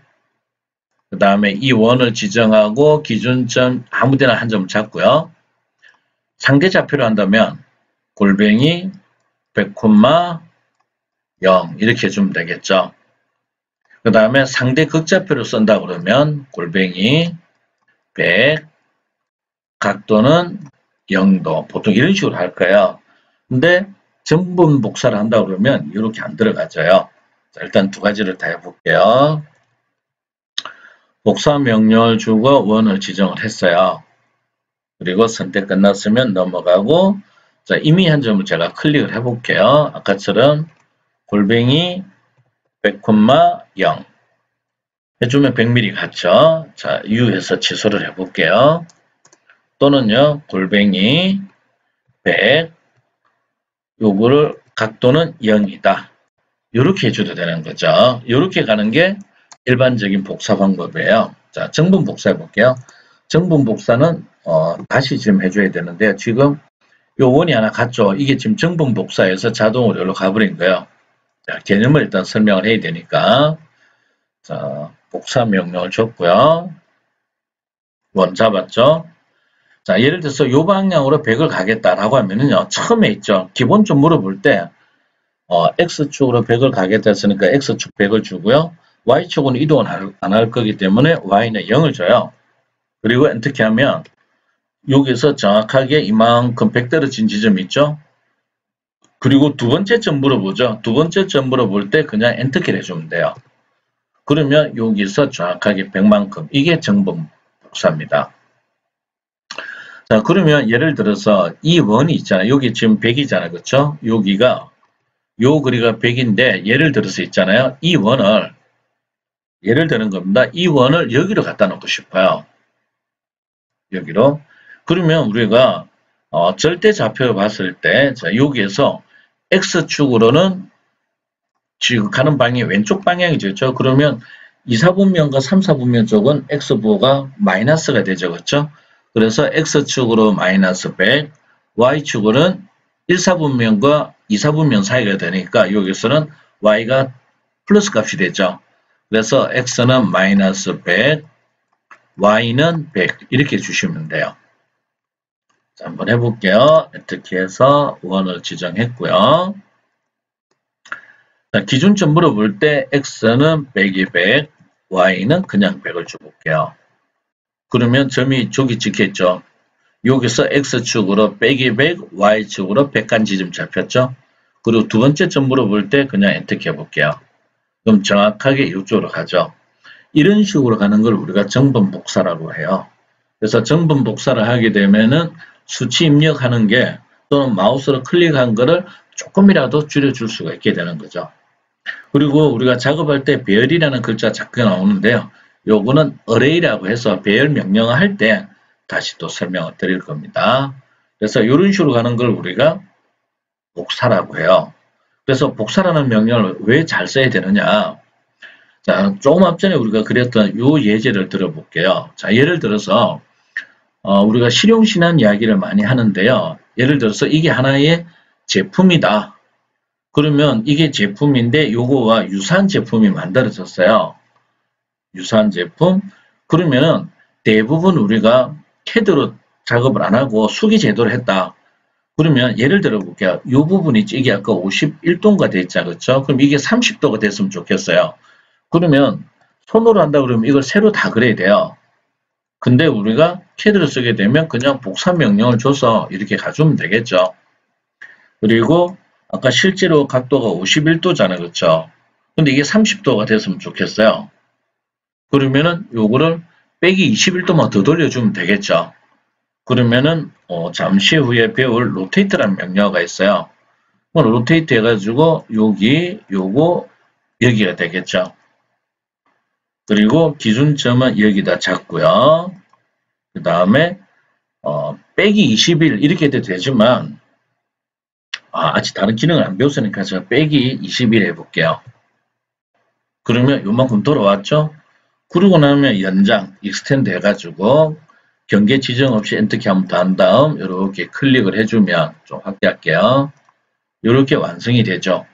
그 다음에 이 원을 지정하고 기준점 아무데나 한 점 잡고요. 상대 좌표로 한다면 골뱅이 100,0 이렇게 해주면 되겠죠. 그 다음에 상대 극좌표로 쓴다 그러면 골뱅이 100 각도는 0도 보통 이런 식으로 할 거예요. 근데 정분 복사를 한다 그러면 이렇게 안 들어가져요. 자, 일단 두 가지를 다 해볼게요. 복사 명령을 주고 원을 지정을 했어요. 그리고 선택 끝났으면 넘어가고 자, 이미 한 점을 제가 클릭을 해볼게요. 아까처럼 골뱅이 100,0 해주면 100mm 같죠? 자, U해서 취소를 해볼게요. 또는요, 골뱅이 100 요거를 각도는 0이다. 이렇게 해줘도 되는 거죠. 이렇게 가는 게 일반적인 복사 방법이에요. 자, 정분 복사해 볼게요. 정분 복사는 다시 지금 해줘야 되는데요. 지금 요 원이 하나 같죠? 이게 지금 정분 복사해서 자동으로 여기로 가버린 거예요. 자, 개념을 일단 설명을 해야 되니까. 자, 복사 명령을 줬고요. 원 잡았죠? 자, 예를 들어서 요 방향으로 100을 가겠다라고 하면은요, 처음에 있죠. 기본적으로 물어볼 때, X축으로 100을 가겠다 했으니까 X축 100을 주고요. Y축은 이동을 안 할 거기 때문에 Y는 0을 줘요. 그리고 엔터키 하면, 여기서 정확하게 이만큼 100 떨어진 지점이 있죠? 그리고 두 번째 점 물어보죠. 두 번째 점 물어볼 때 그냥 엔터키를 해주면 돼요. 그러면 여기서 정확하게 100만큼. 이게 정분 복사입니다. 자, 그러면 예를 들어서 이 원이 있잖아요. 여기 지금 100이잖아요. 그쵸? 여기가, 요 거리가 100인데, 예를 들어서 있잖아요. 이 원을, 예를 드는 겁니다. 이 원을 여기로 갖다 놓고 싶어요. 여기로. 그러면 우리가, 절대 좌표를 봤을 때, 자, 여기에서 X축으로는 지금 가는 방향이 왼쪽 방향이죠. 그러면 2, 4분면과 3, 4분면 쪽은 X부호가 마이너스가 되죠. 그렇죠? 그래서 X축으로 마이너스 100, Y축으로는 1, 4분면과 2, 4분면 사이가 되니까 여기서는 Y가 플러스 값이 되죠. 그래서 X는 마이너스 100, Y는 100 이렇게 주시면 돼요. 자, 한번 해볼게요. 이렇게 해서 원을 지정했고요. 자, 기준점 물어볼 때 X는 100이 100, Y는 그냥 100을 줘볼게요. 그러면 점이 저기 찍혔죠. 여기서 X축으로 빼기 100, Y축으로 100간 지점 잡혔죠. 그리고 두 번째 점 물어볼 때 그냥 엔터키 해볼게요. 그럼 정확하게 이쪽으로 가죠. 이런 식으로 가는 걸 우리가 정분 복사라고 해요. 그래서 정분 복사를 하게 되면은 수치 입력하는 게 또는 마우스로 클릭한 거를 조금이라도 줄여줄 수가 있게 되는 거죠. 그리고 우리가 작업할 때 배열이라는 글자 자꾸 나오는데요. 요거는 array라고 해서 배열 명령을 할 때 다시 또 설명을 드릴 겁니다. 그래서 이런 식으로 가는 걸 우리가 복사라고 해요. 그래서 복사라는 명령을 왜 잘 써야 되느냐. 자, 조금 앞전에 우리가 그렸던 요 예제를 들어볼게요. 자, 예를 들어서 우리가 실용신안 이야기를 많이 하는데요. 예를 들어서 이게 하나의 제품이다. 그러면 이게 제품인데 요거와 유사한 제품이 만들어졌어요. 유사한 제품. 그러면은 대부분 우리가 CAD로 작업을 안 하고 수기 제도를 했다. 그러면 예를 들어 볼게요. 이 부분이 이게 아까 51도가 돼 있잖아요. 그렇죠? 그럼 이게 30도가 됐으면 좋겠어요. 그러면 손으로 한다 그러면 이걸 새로 다 그려야 돼요. 근데 우리가 CAD를 쓰게 되면 그냥 복사 명령을 줘서 이렇게 가주면 되겠죠. 그리고 아까 실제로 각도가 51도잖아요. 그렇죠? 근데 이게 30도가 됐으면 좋겠어요. 그러면은 요거를 빼기 21도만 더 돌려주면 되겠죠. 그러면은 잠시 후에 배울 로테이트라는 명령어가 있어요. 로테이트 해가지고 여기 요거 여기가 되겠죠. 그리고 기준점은 여기다 잡고요. 그 다음에 빼기 21 이렇게 해도 되지만 아직 다른 기능을 안 배웠으니까 제가 빼기 21 해볼게요. 그러면 요만큼 돌아왔죠. 그러고 나면 연장, 익스텐드 해가지고 경계 지정 없이 엔터키 한번 더 한 다음 이렇게 클릭을 해주면 좀 확대할게요. 이렇게 완성이 되죠.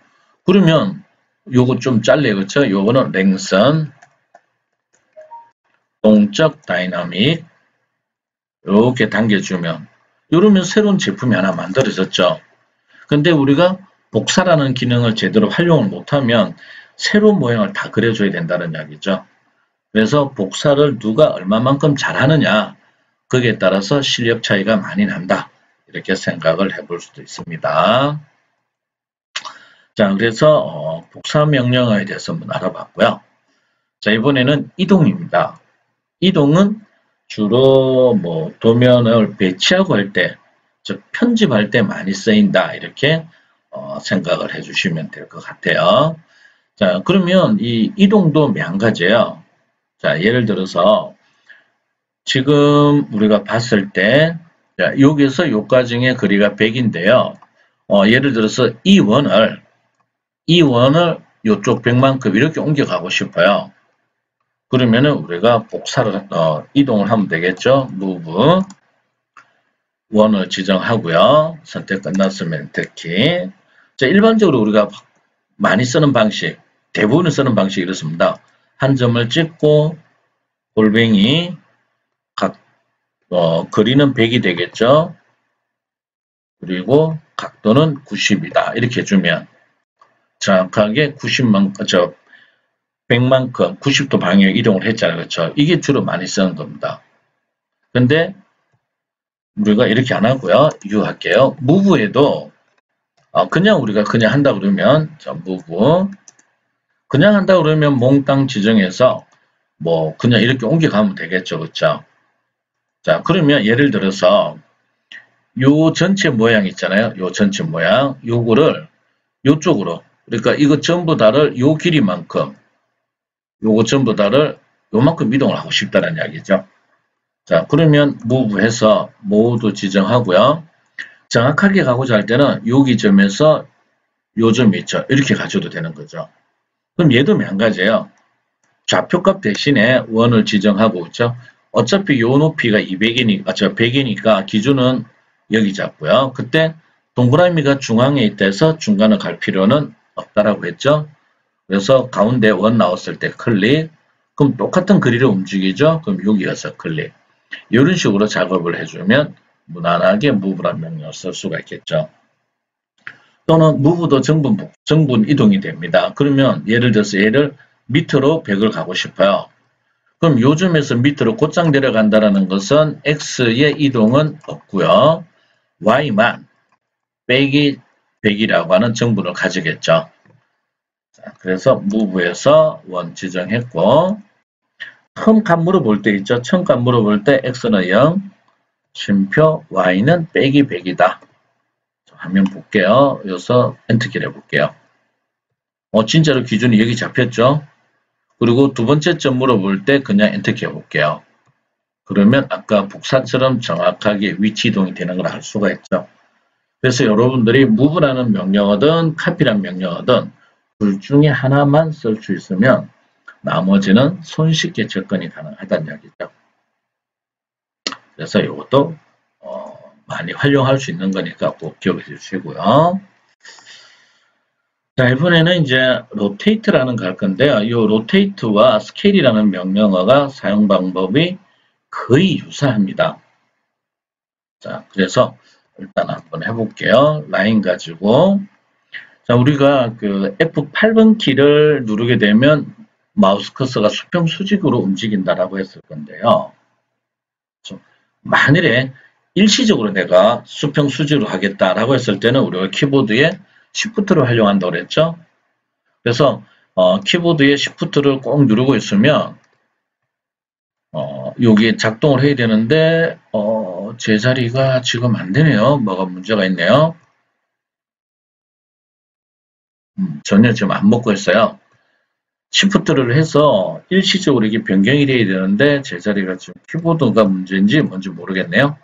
그러면 요거 좀 잘라요. 그렇죠? 요거는 랭선, 동적 다이나믹 이렇게 당겨주면 이러면 새로운 제품이 하나 만들어졌죠. 근데 우리가 복사라는 기능을 제대로 활용을 못하면 새로운 모양을 다 그려줘야 된다는 이야기죠. 그래서 복사를 누가 얼마만큼 잘하느냐 거기에 따라서 실력 차이가 많이 난다. 이렇게 생각을 해볼 수도 있습니다. 자, 그래서 복사 명령어에 대해서 한번 알아봤고요. 자, 이번에는 이동입니다. 이동은 주로 뭐 도면을 배치하고 할 때, 즉 편집할 때 많이 쓰인다. 이렇게 생각을 해주시면 될 것 같아요. 자, 그러면 이 이동도 몇 가지예요. 자, 예를 들어서 지금 우리가 봤을 때 여기서 요까지의 거리가 100인데요. 예를 들어서 이 원을 이쪽 100만큼 이렇게 옮겨가고 싶어요. 그러면은 우리가 복사를, 이동을 하면 되겠죠. move. 원을 지정하고요. 선택 끝났으면 엔터키. 자, 일반적으로 우리가 많이 쓰는 방식, 대부분 쓰는 방식이 이렇습니다. 한 점을 찍고 골뱅이 거리는 100이 되겠죠. 그리고 각도는 90이다. 이렇게 해주면 정확하게 100만큼 90도 방향 이동을 했잖아요. 그렇죠? 이게 주로 많이 쓰는 겁니다. 근데 우리가 이렇게 안 하고요. 할게요. move에도 그냥 우리가 그냥 한다 그러면 자, move 그냥 한다 그러면 몽땅 지정해서 뭐 그냥 이렇게 옮겨가면 되겠죠. 그렇죠? 자, 그러면 예를 들어서 요 전체 모양 있잖아요. 요 전체 모양 요거를 요쪽으로 그러니까 이거 전부 다를 요 길이만큼 요거 전부 다를 요만큼 이동을 하고 싶다는 이야기죠. 자, 그러면 move 해서 모두 지정하고요. 정확하게 가고자 할 때는 여기 점에서 요 점이 있죠. 이렇게 가져도 되는 거죠. 그럼 얘도 마찬가지예요. 좌표값 대신에 원을 지정하고 있죠. 어차피 요 높이가 200이니까, 100이니까 기준은 여기 잡고요. 그때 동그라미가 중앙에 있다해서 중간을 갈 필요는 없다라고 했죠. 그래서 가운데 원 나왔을 때 클릭. 그럼 똑같은 거리를 움직이죠. 그럼 여기 가서 클릭. 이런 식으로 작업을 해주면 무난하게 move란 명령을 쓸 수가 있겠죠. 또는 move도 정분 이동이 됩니다. 그러면 예를 들어서 얘를 밑으로 100을 가고 싶어요. 그럼 요즘에서 밑으로 곧장 내려간다는 것은 x의 이동은 없고요. y만 빼기 100이라고 하는 정분을 가지겠죠. 자, 그래서 move에서 원 지정했고 처음 값 물어볼 때 있죠. 처음 값 물어볼 때 x는 0, 쉼표 y는 빼기 100이다. 화면 볼게요. 여기서 엔터키를 해볼게요. 진짜로 기준이 여기 잡혔죠. 그리고 두 번째 점 물어볼 때 그냥 엔터키 해볼게요. 그러면 아까 복사처럼 정확하게 위치 이동이 되는 걸 알 수가 있죠. 그래서 여러분들이 move라는 명령어든 copy라는 명령어든 둘 중에 하나만 쓸 수 있으면 나머지는 손쉽게 접근이 가능하다는 이야기죠. 그래서 이것도 많이 활용할 수 있는 거니까 꼭 기억해 주시고요. 자, 이번에는 이제 rotate라는 거 할 건데요. 이 rotate와 scale이라는 명령어가 사용 방법이 거의 유사합니다. 자, 그래서 일단 한번 해볼게요. 라인 가지고. 자, 우리가 그 F8번 키를 누르게 되면 마우스 커서가 수평 수직으로 움직인다라고 했을 건데요. 만일에 일시적으로 내가 수평 수직으로 하겠다라고 했을 때는 우리가 키보드에 Shift를 활용한다고 그랬죠. 그래서 키보드에 Shift를 꼭 누르고 있으면 여기 작동을 해야 되는데 제자리가 지금 안 되네요. 뭐가 문제가 있네요. 전혀 지금 안 먹고 있어요. 시프트를 해서 일시적으로 이게 변경이 돼야 되는데 제자리가 지금 키보드가 문제인지 뭔지 모르겠네요.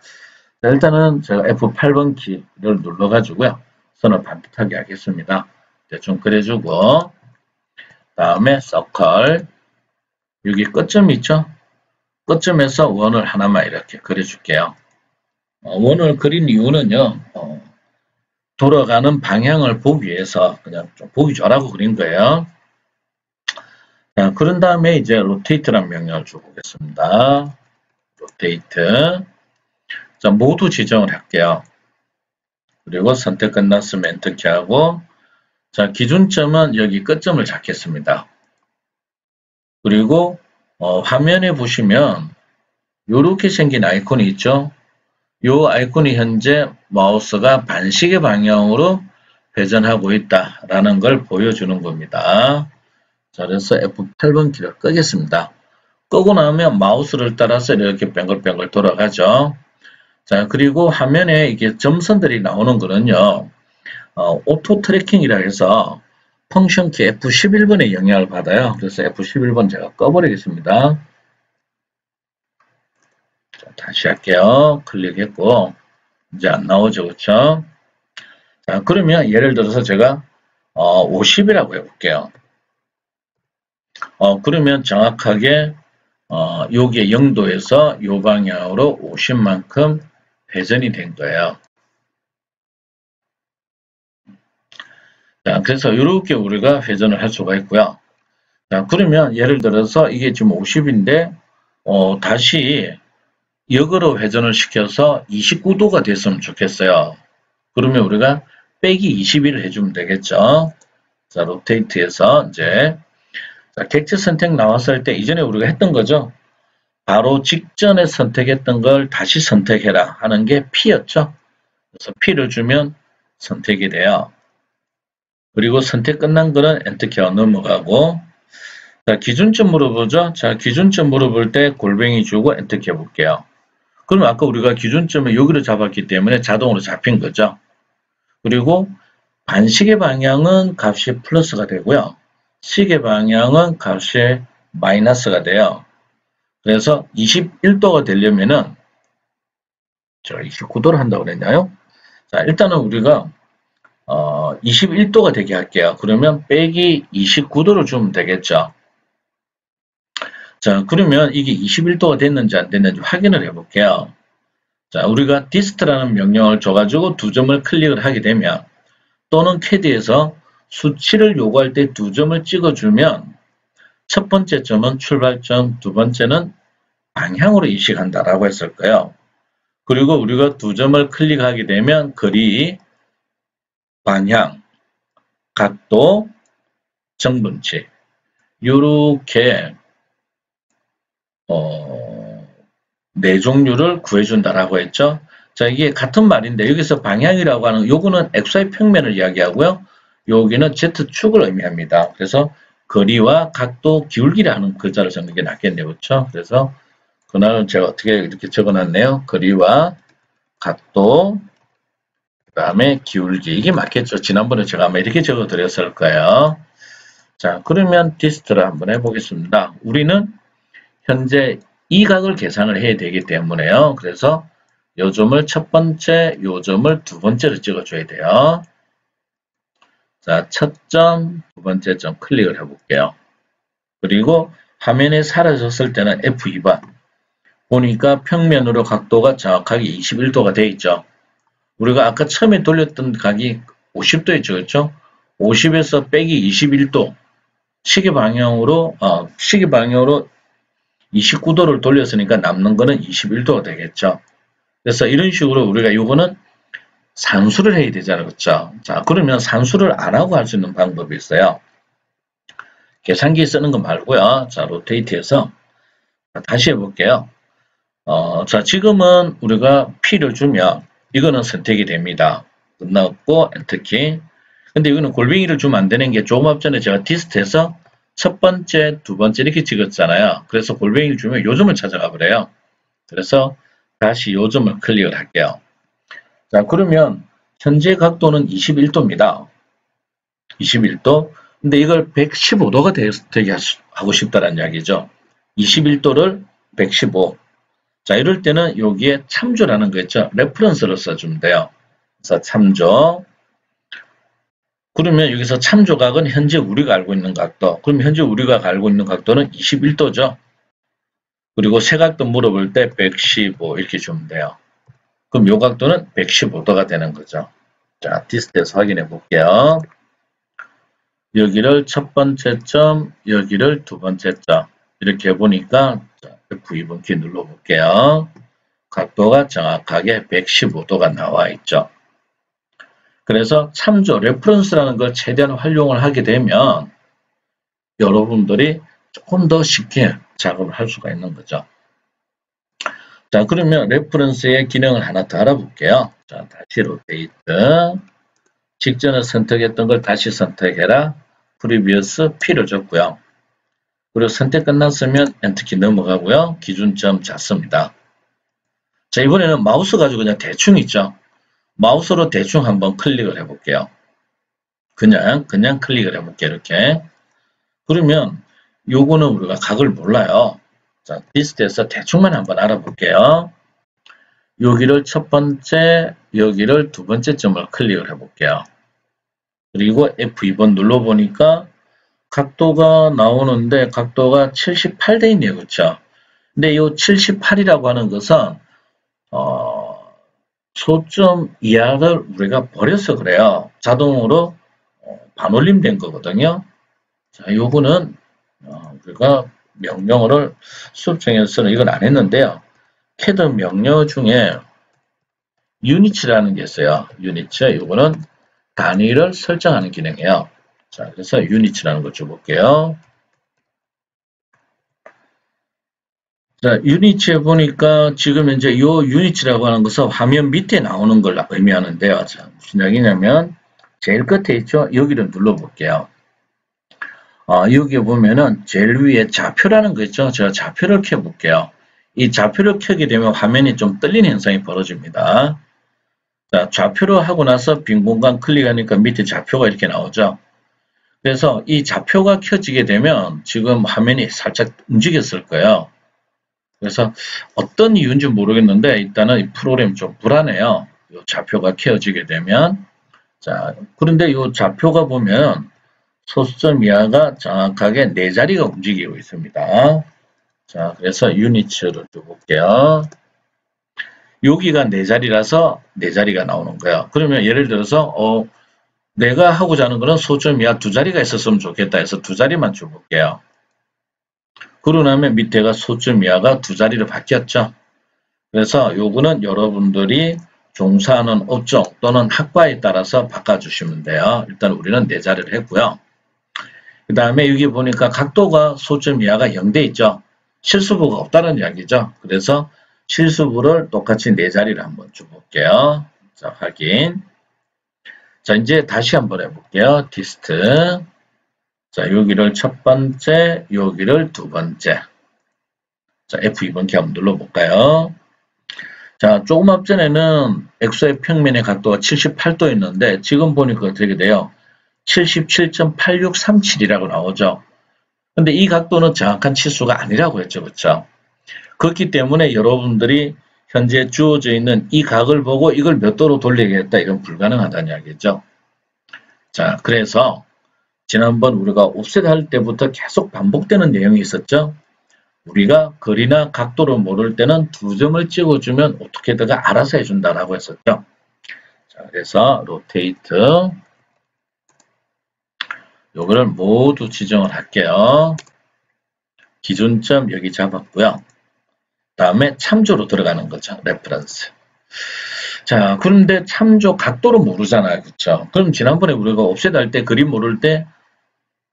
자, 일단은 제가 F8번 키를 눌러가지고요. 선을 반듯하게 하겠습니다. 대충 그려주고 다음에 서클 여기 끝점이 있죠? 끝점에서 원을 하나만 이렇게 그려줄게요. 원을 그린 이유는요. 돌아가는 방향을 보기 위해서 그냥 좀 보기 좋으라고 그린 거예요. 자, 그런 다음에 이제 rotate라는 명령을 줘보겠습니다. rotate. 자, 모두 지정을 할게요. 그리고 선택 끝났으면 엔터키 하고, 자, 기준점은 여기 끝점을 잡겠습니다. 그리고, 화면에 보시면, 이렇게 생긴 아이콘이 있죠? 이 아이콘이 현재 마우스가 반시계 방향으로 회전하고 있다라는 걸 보여주는 겁니다. 자, 그래서 F8번 키를 끄겠습니다. 끄고 나면 마우스를 따라서 이렇게 뱅글뱅글 돌아가죠. 자, 그리고 화면에 이게 점선들이 나오는 거는요, 오토 트래킹이라 해서 펑션 키 F11번에 영향을 받아요. 그래서 F11번 제가 꺼버리겠습니다. 자, 다시 할게요. 클릭했고, 이제 안 나오죠. 그쵸? 자, 그러면 예를 들어서 제가 50이라고 해볼게요. 그러면 정확하게 여기에 0도에서 요 방향으로 50만큼 회전이 된 거예요. 자, 그래서 이렇게 우리가 회전을 할 수가 있고요. 자, 그러면 예를 들어서 이게 지금 50인데 다시 역으로 회전을 시켜서 29도가 됐으면 좋겠어요. 그러면 우리가 빼기 21을 해주면 되겠죠. 자, 로테이트해서 이제 자, 객체 선택 나왔을 때 이전에 우리가 했던 거죠. 바로 직전에 선택했던 걸 다시 선택해라 하는 게 P였죠. 그래서 P를 주면 선택이 돼요. 그리고 선택 끝난 거는 엔터키가 넘어가고 자, 기준점 물어보죠. 자, 기준점 물어볼 때 골뱅이 주고 엔터키 해볼게요. 그럼 아까 우리가 기준점을 여기로 잡았기 때문에 자동으로 잡힌 거죠. 그리고 반시계 방향은 값이 플러스가 되고요. 시계 방향은 값이 마이너스가 돼요. 그래서 21도가 되려면은 저 29도를 한다고 그랬나요? 자, 일단은 우리가 21도가 되게 할게요. 그러면 빼기 29도를 주면 되겠죠. 자, 그러면 이게 21도가 됐는지 안 됐는지 확인을 해볼게요. 자, 우리가 dist라는 명령을 줘가지고 두 점을 클릭을 하게 되면 또는 CAD에서 수치를 요구할 때 두 점을 찍어주면 첫 번째 점은 출발점, 두 번째는 방향으로 인식한다라고 했을 거예요. 그리고 우리가 두 점을 클릭하게 되면 거리, 방향, 각도, 정분치 이렇게 네 종류를 구해준다라고 했죠. 자, 이게 같은 말인데 여기서 방향이라고 하는 요거는 XY 평면을 이야기하고요. 여기는 Z축을 의미합니다. 그래서 거리와 각도, 기울기라는 글자를 적는 게 낫겠네요. 그렇죠? 그래서 그날은 제가 어떻게 이렇게 적어놨네요. 거리와 각도, 그 다음에 기울기. 이게 맞겠죠? 지난번에 제가 아마 이렇게 적어드렸을 거예요. 자, 그러면 디스트를 한번 해보겠습니다. 우리는 현재 이 각을 계산을 해야 되기 때문에요. 그래서 요 점을 첫 번째, 요 점을 두 번째로 찍어줘야 돼요. 자, 첫 점, 두 번째 점 클릭을 해볼게요. 그리고 화면에 사라졌을 때는 F2번. 보니까 평면으로 각도가 정확하게 21도가 되어 있죠. 우리가 아까 처음에 돌렸던 각이 50도였죠. 그렇죠? 50에서 빼기 21도. 시계 방향으로 29도를 돌렸으니까 남는 거는 21도가 되겠죠. 그래서 이런 식으로 우리가 요거는 산수를 해야 되잖아요. 그렇죠? 자, 그러면 산수를 안 하고 할 수 있는 방법이 있어요. 계산기 쓰는 거 말고요. 자, 로테이트해서 다시 해볼게요. 자, 지금은 우리가 P를 주면 이거는 선택이 됩니다. 끝났고 엔터키. 근데 이거는 골뱅이를 주면 안 되는 게 조금 앞전에 제가 디스트에서 첫 번째, 두 번째 이렇게 찍었잖아요. 그래서 골뱅이를 주면 요 점을 찾아가 버려요. 그래서 다시 요 점을 클릭을 할게요. 자, 그러면 현재 각도는 21도입니다. 21도. 근데 이걸 115도가 되게 하고 싶다는 이야기죠. 21도를 115. 자, 이럴 때는 여기에 참조라는 거 있죠. 레퍼런스를 써주면 돼요. 그래서 참조. 그러면 여기서 참조각은 현재 우리가 알고 있는 각도. 그럼 현재 우리가 알고 있는 각도는 21도죠. 그리고 세각도 물어볼 때 115 이렇게 주면 돼요. 그럼 요 각도는 115도가 되는 거죠. 자, 디스트에서 확인해 볼게요. 여기를 첫 번째 점, 여기를 두 번째 점. 이렇게 해보니까 F2번 키 눌러볼게요. 각도가 정확하게 115도가 나와 있죠. 그래서 참조, 레퍼런스라는 걸 최대한 활용을 하게 되면 여러분들이 조금 더 쉽게 작업을 할 수가 있는 거죠. 자, 그러면 레퍼런스의 기능을 하나 더 알아볼게요. 자, 다시 로테이트. 직전에 선택했던 걸 다시 선택해라. 프리비어스 P를 줬고요. 그리고 선택 끝났으면 엔터키 넘어가고요. 기준점 잡습니다. 자, 이번에는 마우스 가지고 그냥 대충 있죠. 마우스로 대충 한번 클릭을 해볼게요. 그냥 클릭을 해볼게요. 이렇게. 그러면 요거는 우리가 각을 몰라요. 자, 디스트에서 대충만 한번 알아볼게요. 여기를 첫 번째, 여기를 두 번째 점을 클릭을 해볼게요. 그리고 F2번 눌러보니까 각도가 나오는데 각도가 78돼 있네요. 그쵸? 근데 이 78이라고 하는 것은 소점 이하를 우리가 버려서 그래요. 자동으로 반올림된 거거든요. 자, 요거는 우리가 명령어를 수업중에서는 이건 안 했는데요. CAD 명령어 중에 유니츠라는 게 있어요. 유니츠. 요거는 단위를 설정하는 기능이에요. 자, 그래서 유니츠라는 걸 줘볼게요. 자, 유니츠에 보니까 지금 이제 요 유니츠라고 하는 것은 화면 밑에 나오는 걸 의미하는데요. 자, 무슨 얘기냐면 제일 끝에 있죠? 여기를 눌러볼게요. 여기 보면은 제일 위에 좌표라는 거 있죠? 제가 좌표를 켜볼게요. 이 좌표를 켜게 되면 화면이 좀 떨리는 현상이 벌어집니다. 자, 좌표로 하고 나서 빈 공간 클릭하니까 밑에 좌표가 이렇게 나오죠. 그래서 이 좌표가 켜지게 되면 지금 화면이 살짝 움직였을 거예요. 그래서 어떤 이유인지 모르겠는데 일단은 이 프로그램이 좀 불안해요. 이 좌표가 켜지게 되면. 자, 그런데 이 좌표가 보면 소수점 이하가 정확하게 4자리가 움직이고 있습니다. 자, 그래서 유니츠를 줘볼게요. 여기가 4자리라서 4자리가 나오는 거예요. 그러면 예를 들어서 내가 하고자 하는 거는 소수점 이하 2자리가 있었으면 좋겠다 해서 2자리만 줘볼게요. 그러고 나면 밑에가 소수점 이하가 2자리로 바뀌었죠. 그래서 요거는 여러분들이 종사하는 업종 또는 학과에 따라서 바꿔주시면 돼요. 일단 우리는 4자리를 했고요. 그 다음에 여기 보니까 각도가 소점 이하가 0돼 있죠. 실수부가 없다는 이야기죠. 그래서 실수부를 똑같이 4자리를 한번 줘볼게요. 자, 확인. 자, 이제 다시 한번 해볼게요. 디스트. 자, 여기를 첫 번째, 여기를 두 번째. 자, F2번 키 한번 눌러볼까요? 자, 조금 앞전에는 엑소의 평면의 각도가 78도였는데 지금 보니까 어떻게 돼요? 77.8637이라고 나오죠. 근데 이 각도는 정확한 치수가 아니라고 했죠. 그렇죠? 그렇기 때문에 여러분들이 현재 주어져 있는 이 각을 보고 이걸 몇 도로 돌리겠다 이건 불가능하다는 이야기죠. 자, 그래서 지난번 우리가 옵셋 할 때부터 계속 반복되는 내용이 있었죠. 우리가 거리나 각도를 모를 때는 2점을 찍어주면 오토캐드가 알아서 해준다라고 했었죠. 자, 그래서 로테이트 요거를 모두 지정을 할게요. 기준점 여기 잡았고요. 다음에 참조로 들어가는 거죠. 레퍼런스. 자, 그런데 참조 각도를 모르잖아요. 그쵸? 그럼 지난번에 우리가 옵셋 할 때 그림 모를 때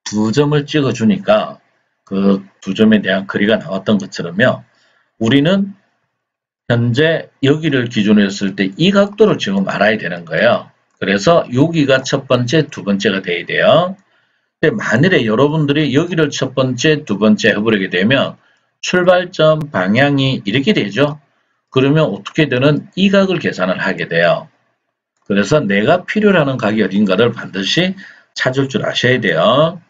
2점을 찍어주니까 그 2점에 대한 거리가 나왔던 것처럼요. 우리는 현재 여기를 기준으로 했을 때 이 각도를 지금 알아야 되는 거예요. 그래서 여기가 첫 번째, 두 번째가 돼야 돼요. 근데 만일에 여러분들이 여기를 첫 번째, 두 번째 해버리게 되면 출발점 방향이 이렇게 되죠. 그러면 어떻게든은 이 각을 계산을 하게 돼요. 그래서 내가 필요로 하는 각이 어딘가를 반드시 찾을 줄 아셔야 돼요.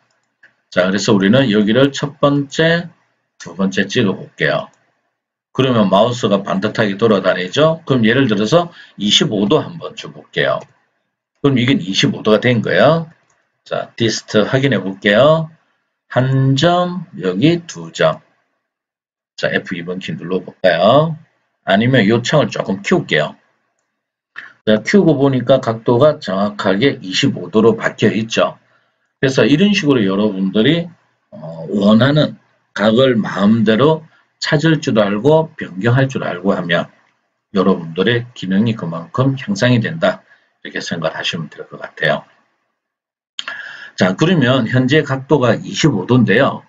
자, 그래서 우리는 여기를 첫 번째, 두 번째 찍어 볼게요. 그러면 마우스가 반듯하게 돌아다니죠. 그럼 예를 들어서 25도 한번 줘볼게요. 그럼 이게 25도가 된 거예요. 자, 디스트 확인해 볼게요. 한 점, 여기 2점. 자, F2번 키 눌러볼까요? 아니면 요청을 조금 키울게요. 자, 키우고 보니까 각도가 정확하게 25도로 바뀌어 있죠. 그래서 이런 식으로 여러분들이 원하는 각을 마음대로 찾을 줄 알고 변경할 줄 알고 하면 여러분들의 기능이 그만큼 향상이 된다. 이렇게 생각하시면 될 것 같아요. 자, 그러면 현재 각도가 25도인데요.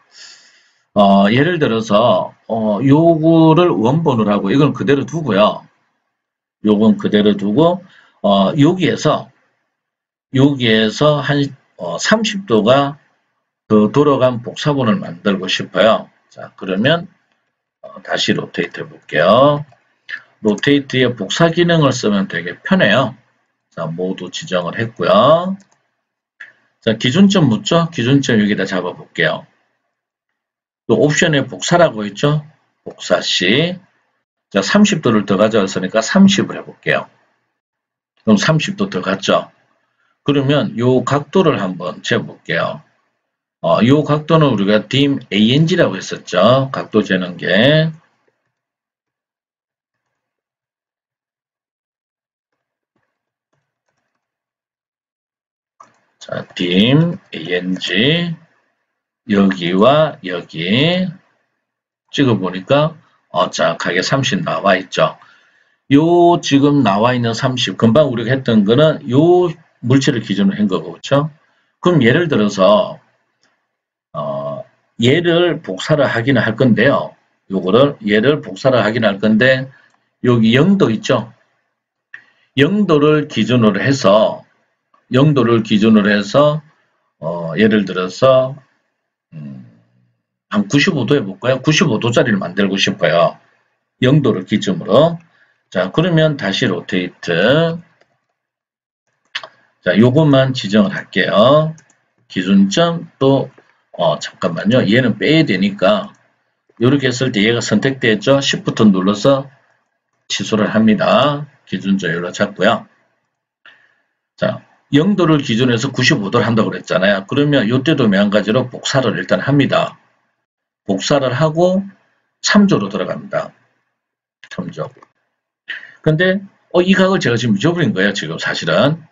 예를 들어서 요거를 원본으로 하고 이건 그대로 두고요. 요건 그대로 두고 여기에서 한 30도가 더 돌아간 복사본을 만들고 싶어요. 자, 그러면 다시 로테이트 해볼게요. 로테이트에 복사 기능을 쓰면 되게 편해요. 자, 모두 지정을 했고요. 자, 기준점 묻죠? 기준점 여기다 잡아볼게요. 또 옵션에 복사라고 있죠? 복사시. 자, 30도를 더 가져왔으니까 30을 해볼게요. 그럼 30도 더 갔죠? 그러면 요 각도를 한번 재볼게요. 요 각도는 우리가 dim ANG라고 했었죠. 각도 재는 게. 자, dim ANG. 여기와 여기. 찍어보니까, 정확하게 30 나와 있죠. 요 지금 나와 있는 30, 금방 우리가 했던 거는 요 물체를 기준으로 한 거고, 그렇죠? 그럼 예를 들어서 얘를 복사를 하기는 할 건데요. 얘를 복사를 하기는 할 건데 여기 0도 있죠? 0도를 기준으로 해서 예를 들어서 한 95도 해볼까요? 95도짜리를 만들고 싶어요. 0도를 기준으로. 자, 그러면 다시 로테이트. 자, 요것만 지정을 할게요. 기준점 또 잠깐만요. 얘는 빼야 되니까 이렇게 했을 때 얘가 선택되었죠. Shift 눌러서 취소를 합니다. 기준점 여기로 잡고요. 자, 0도를 기준해서 95도를 한다고 그랬잖아요. 그러면 이때도 마찬가지로 복사를 일단 합니다. 복사를 하고 참조로 들어갑니다. 참조. 근데 이 각을 제가 지금 잊어버린 거예요. 지금 사실은.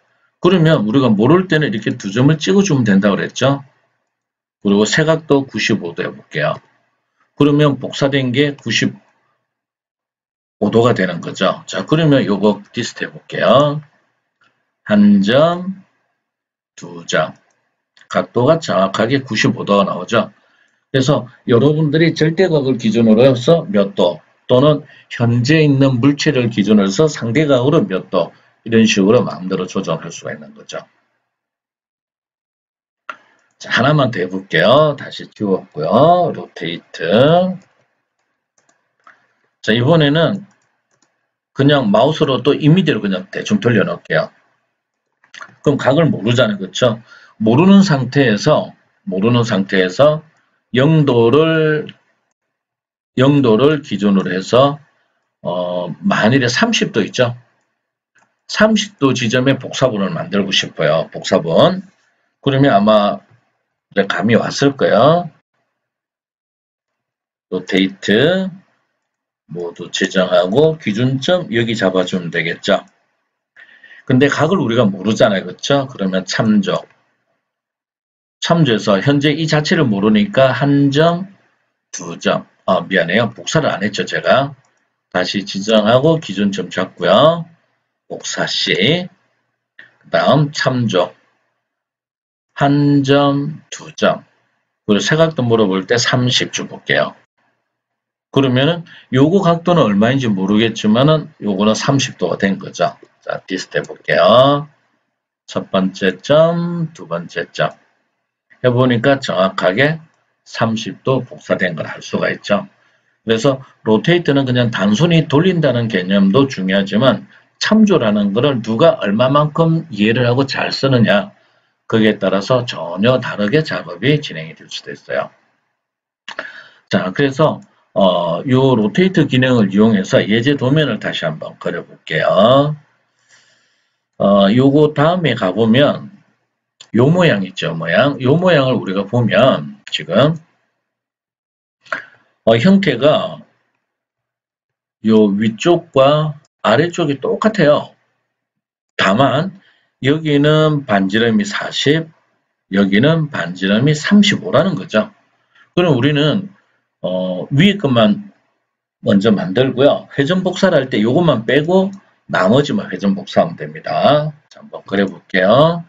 그러면 우리가 모를 때는 이렇게 두 점을 찍어주면 된다고 그랬죠. 그리고 세각도 95도 해볼게요. 그러면 복사된 게 95도가 되는 거죠. 자, 그러면 요거 디스트 해볼게요. 한 점, 두 점. 각도가 정확하게 95도가 나오죠. 그래서 여러분들이 절대각을 기준으로 해서 몇 도, 또는 현재 있는 물체를 기준으로 해서 상대각으로 몇 도, 이런 식으로 마음대로 조정할 수가 있는 거죠. 자, 하나만 더 해볼게요. 다시 지웠고요. 로테이트. 자, 이번에는 그냥 마우스로 또 이미지로 그냥 대충 돌려놓을게요. 그럼 각을 모르잖아요. 그렇죠? 모르는 상태에서 0도를 기준으로 해서 만일에 30도 있죠? 30도 지점에 복사본을 만들고 싶어요. 복사본. 그러면 아마 감이 왔을 거예요. 로테이트 모두 지정하고 기준점 여기 잡아주면 되겠죠. 근데 각을 우리가 모르잖아요. 그렇죠? 그러면 참조해서 현재 이 자체를 모르니까 한 점, 두 점. 미안해요. 복사를 안 했죠. 제가. 다시 지정하고 기준점 잡고요. 복사시. 그 다음 참조. 한 점, 두 점. 그리고 세각도 물어볼 때 30 줘볼게요. 그러면은 요거 각도는 얼마인지 모르겠지만은 요거는 30도가 된 거죠. 자, 디스트 해볼게요. 첫 번째 점, 두 번째 점. 해보니까 정확하게 30도 복사된 걸 알 수가 있죠. 그래서 로테이트는 그냥 단순히 돌린다는 개념도 중요하지만 참조라는 거를 누가 얼마만큼 이해를 하고 잘 쓰느냐, 거기에 따라서 전혀 다르게 작업이 진행이 될 수도 있어요. 자, 그래서 요 로테이트 기능을 이용해서 예제 도면을 다시 한번 그려볼게요. 요거 다음에 가보면 요 모양 있죠, 모양. 요 모양을 우리가 보면 지금 형태가 요 위쪽과 아래쪽이 똑같아요. 다만 여기는 반지름이 40, 여기는 반지름이 35라는 거죠. 그럼 우리는 위에 것만 먼저 만들고요. 회전 복사를 할 때 이것만 빼고 나머지만 회전 복사하면 됩니다. 자, 한번 그려볼게요.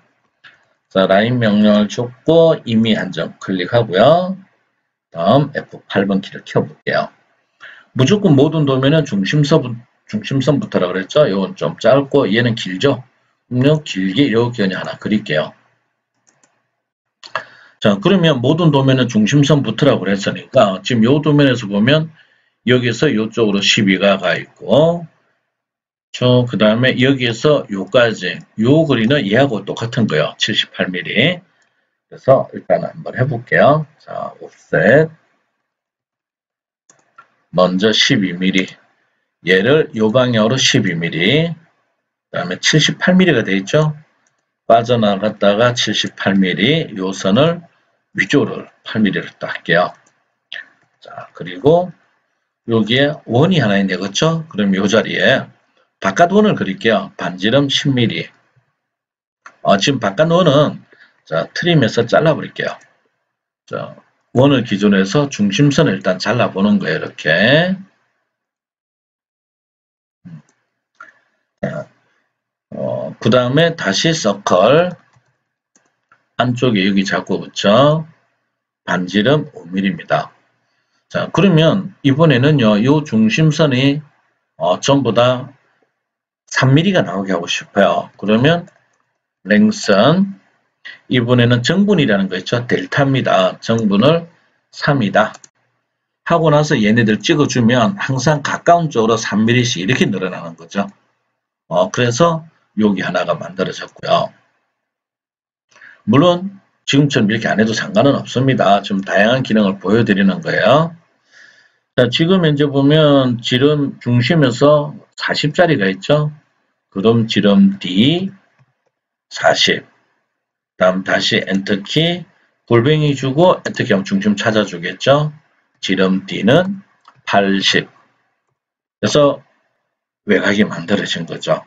자, 라인 명령을 줬고 이미 한 점 클릭하고요. 다음 F8번 키를 켜볼게요. 무조건 모든 도면은 중심선부터라 그랬죠. 이건 좀 짧고 얘는 길죠. 그러면 길게 이렇게 그냥 하나 그릴게요. 자, 그러면 모든 도면은 중심선부터라고 그랬으니까 지금 이 도면에서 보면 여기서 이쪽으로 12가 가 있고 그 다음에 여기에서 요까지 요 거리는 얘하고 똑같은 거예요. 78mm. 그래서 일단 한번 해볼게요. 자, 옵셋 먼저 12mm, 얘를 요 방향으로 12mm, 그 다음에 78mm가 되어 있죠. 빠져나갔다가 78mm, 요 선을 위쪽으로 8mm를 또 할게요. 자, 그리고 여기에 원이 하나 있네, 그렇죠? 그럼 이 자리에 바깥 원을 그릴게요. 반지름 10mm. 지금 바깥 원은 자, 트림해서 잘라버릴게요. 자, 원을 기준으로 해서 중심선을 일단 잘라보는 거예요. 이렇게. 그 다음에 다시 서클 안쪽에 여기 잡고 붙여 반지름 5mm입니다. 자, 그러면 이번에는요, 이 중심선이 전부 다 3mm가 나오게 하고 싶어요. 그러면 랭슨 이번에는 정분이라는 거 있죠. 델타입니다. 정분을 3이다. 하고 나서 얘네들 찍어주면 항상 가까운 쪽으로 3mm씩 이렇게 늘어나는 거죠. 그래서 여기 하나가 만들어졌고요. 물론 지금처럼 이렇게 안 해도 상관은 없습니다. 좀 다양한 기능을 보여드리는 거예요. 자, 지금 현재 보면 지름 중심에서 40짜리가 있죠. 그럼 지름 D 40. 다음 다시 엔터키 골뱅이 주고 엔터키 하면 중심 찾아주겠죠. 지름 D는 80. 그래서 외곽이 만들어진 거죠.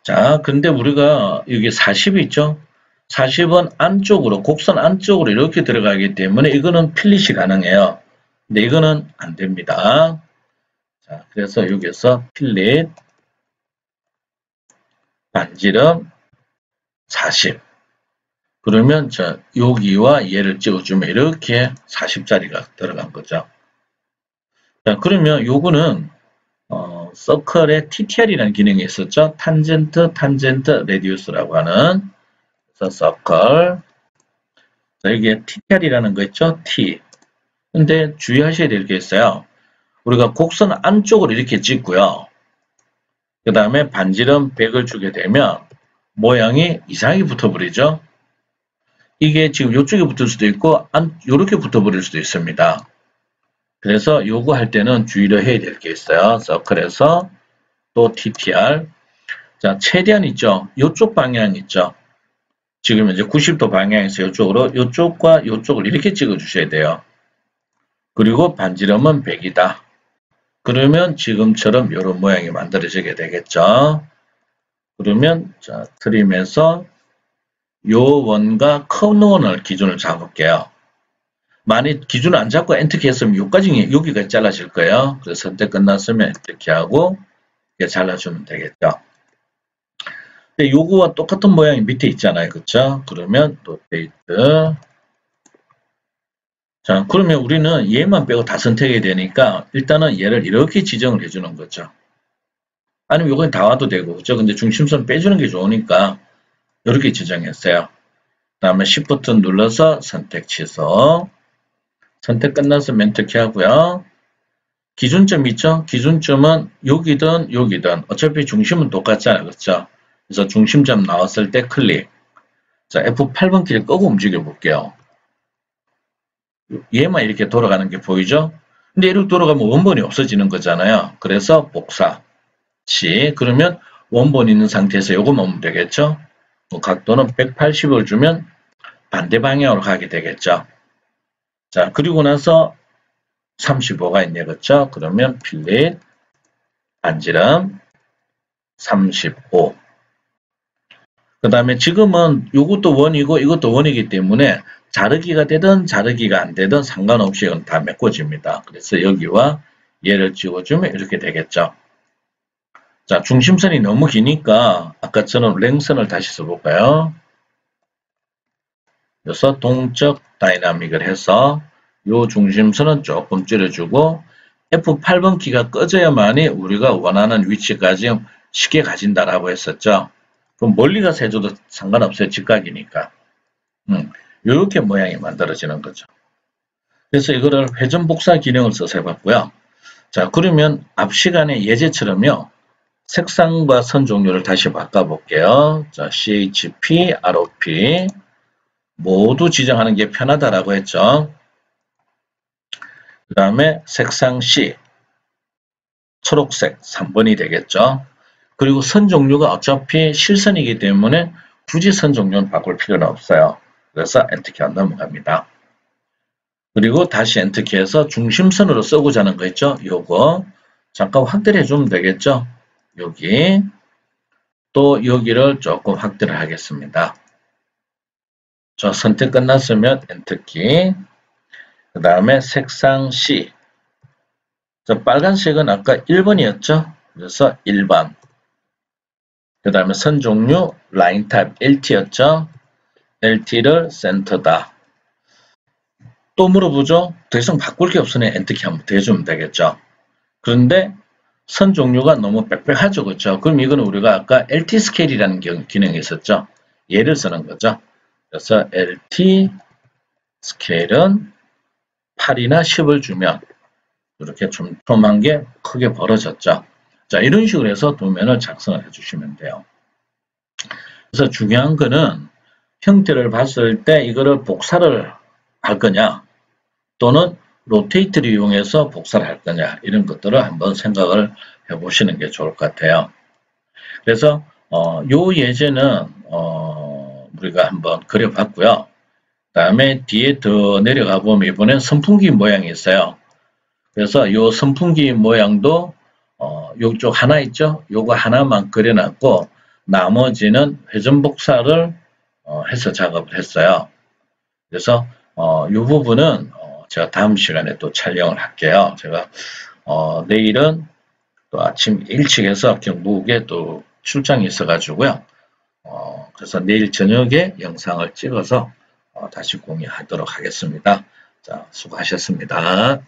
자, 근데 우리가 여기 40이 있죠. 40은 안쪽으로, 곡선 안쪽으로 이렇게 들어가기 때문에 이거는 필릿이 가능해요. 근데 이거는 안 됩니다. 자, 그래서 여기서 필릿 반지름 40. 그러면 여기와 얘를 찍어주면 이렇게 40짜리가 들어간 거죠. 자, 그러면 요거는 서클에 TTR이라는 기능이 있었죠. 탄젠트 레디우스라고 하는 서클. 자, 여기에 TTR이라는 거 있죠. T. 근데 주의하셔야 될 게 있어요. 우리가 곡선 안쪽으로 이렇게 찍고요. 그 다음에 반지름 100을 주게 되면 모양이 이상하게 붙어버리죠. 이게 지금 이쪽에 붙을 수도 있고 이렇게 붙어버릴 수도 있습니다. 그래서 요거 할 때는 주의를 해야 될 게 있어요. 서클에서 또 TTR. 자, 최대한 있죠. 요쪽 방향 있죠. 지금 이제 90도 방향에서 이쪽으로 요쪽과 요쪽을 이렇게 찍어 주셔야 돼요. 그리고 반지름은 100이다. 그러면 지금처럼 이런 모양이 만들어지게 되겠죠. 그러면 자, 트림에서 요 원과 커브 원을 기준을 잡을게요. 만약 기준을 안 잡고 엔터키 했으면 요까지 여기가 잘라질 거예요. 그래서 선택 끝났으면 엔터키 하고 이렇게 잘라주면 되겠죠. 근데 요거와 똑같은 모양이 밑에 있잖아요. 그쵸? 그러면 로테이트. 자, 그러면 우리는 얘만 빼고 다 선택해야 되니까 일단은 얘를 이렇게 지정을 해주는 거죠. 아니면 요건 다 와도 되고, 그죠? 근데 중심선 빼주는 게 좋으니까 이렇게 지정했어요. 그 다음에 Shift 눌러서 선택 취소. 선택 끝나서 엔터키 하고요. 기준점 있죠? 기준점은 여기든 여기든 어차피 중심은 똑같잖아요. 그렇죠? 그래서 중심점 나왔을 때 클릭. 자, F8번 키를 끄고 움직여 볼게요. 얘만 이렇게 돌아가는 게 보이죠? 근데 이렇게 돌아가면 원본이 없어지는 거잖아요. 그래서 복사. C. 그러면 원본 있는 상태에서 요것만 오면 되겠죠? 각도는 180을 주면 반대 방향으로 가게 되겠죠? 자, 그리고 나서 35가 있네, 그렇죠? 그러면 필릿 반지름 35. 그 다음에 지금은 이것도 원이고 이것도 원이기 때문에 자르기가 되든 자르기가 안 되든 상관없이 이건 다 메꿔집니다. 그래서 여기와 얘를 찍어주면 이렇게 되겠죠. 자, 중심선이 너무 기니까 아까처럼 랭선을 다시 써볼까요? 그래서 동적 다이나믹을 해서 요 중심선은 조금 줄여주고 F8번 키가 꺼져야만이 우리가 원하는 위치까지 쉽게 가진다라고 했었죠. 그럼 멀리 가서 해줘도 상관없어요. 직각이니까. 이렇게 모양이 만들어지는 거죠. 그래서 이거를 회전 복사 기능을 써서 해봤고요. 자, 그러면 앞 시간에 예제처럼요. 색상과 선 종류를 다시 바꿔볼게요. 자, CHP, ROP 모두 지정하는 게 편하다라고 했죠. 그 다음에 색상 C, 초록색 3번이 되겠죠. 그리고 선 종류가 어차피 실선이기 때문에 굳이 선 종류는 바꿀 필요는 없어요. 그래서 엔터키 안 넘어갑니다. 그리고 다시 엔터키해서 중심선으로 쓰고자 하는 거 있죠? 요거 잠깐 확대를 해주면 되겠죠? 여기 또 여기를 조금 확대를 하겠습니다. 저 선택 끝났으면 엔터키. 그 다음에 색상 C. 저 빨간색은 아까 1번이었죠? 그래서 1번. 그 다음에 선 종류 라인 타입 LT였죠? LT를 센터다. 또 물어보죠? 더 이상 바꿀 게 없으니 엔터키 한번 더 해주면 되겠죠? 그런데 선 종류가 너무 빽빽하죠? 그렇죠? 그럼 이거는 우리가 아까 LT 스케일이라는 기능이 있었죠? 얘를 쓰는 거죠. 그래서 LT 스케일은 8이나 10을 주면 이렇게 촘촘한 게 크게 벌어졌죠. 자, 이런 식으로 해서 도면을 작성을 해주시면 돼요. 그래서 중요한 거는 형태를 봤을 때 이거를 복사를 할 거냐 또는 로테이트를 이용해서 복사를 할 거냐 이런 것들을 한번 생각을 해보시는 게 좋을 것 같아요. 그래서 요 예제는 우리가 한번 그려봤고요. 그 다음에 뒤에 더 내려가 보면 이번엔 선풍기 모양이 있어요. 그래서 요 선풍기 모양도 요쪽 하나 있죠? 요거 하나만 그려놨고 나머지는 회전 복사를 해서 작업을 했어요. 그래서 이 부분은 제가 다음 시간에 또 촬영을 할게요. 제가 내일은 또 아침 일찍 해서 경북에 또 출장이 있어가지고요. 그래서 내일 저녁에 영상을 찍어서 다시 공유하도록 하겠습니다. 자, 수고하셨습니다.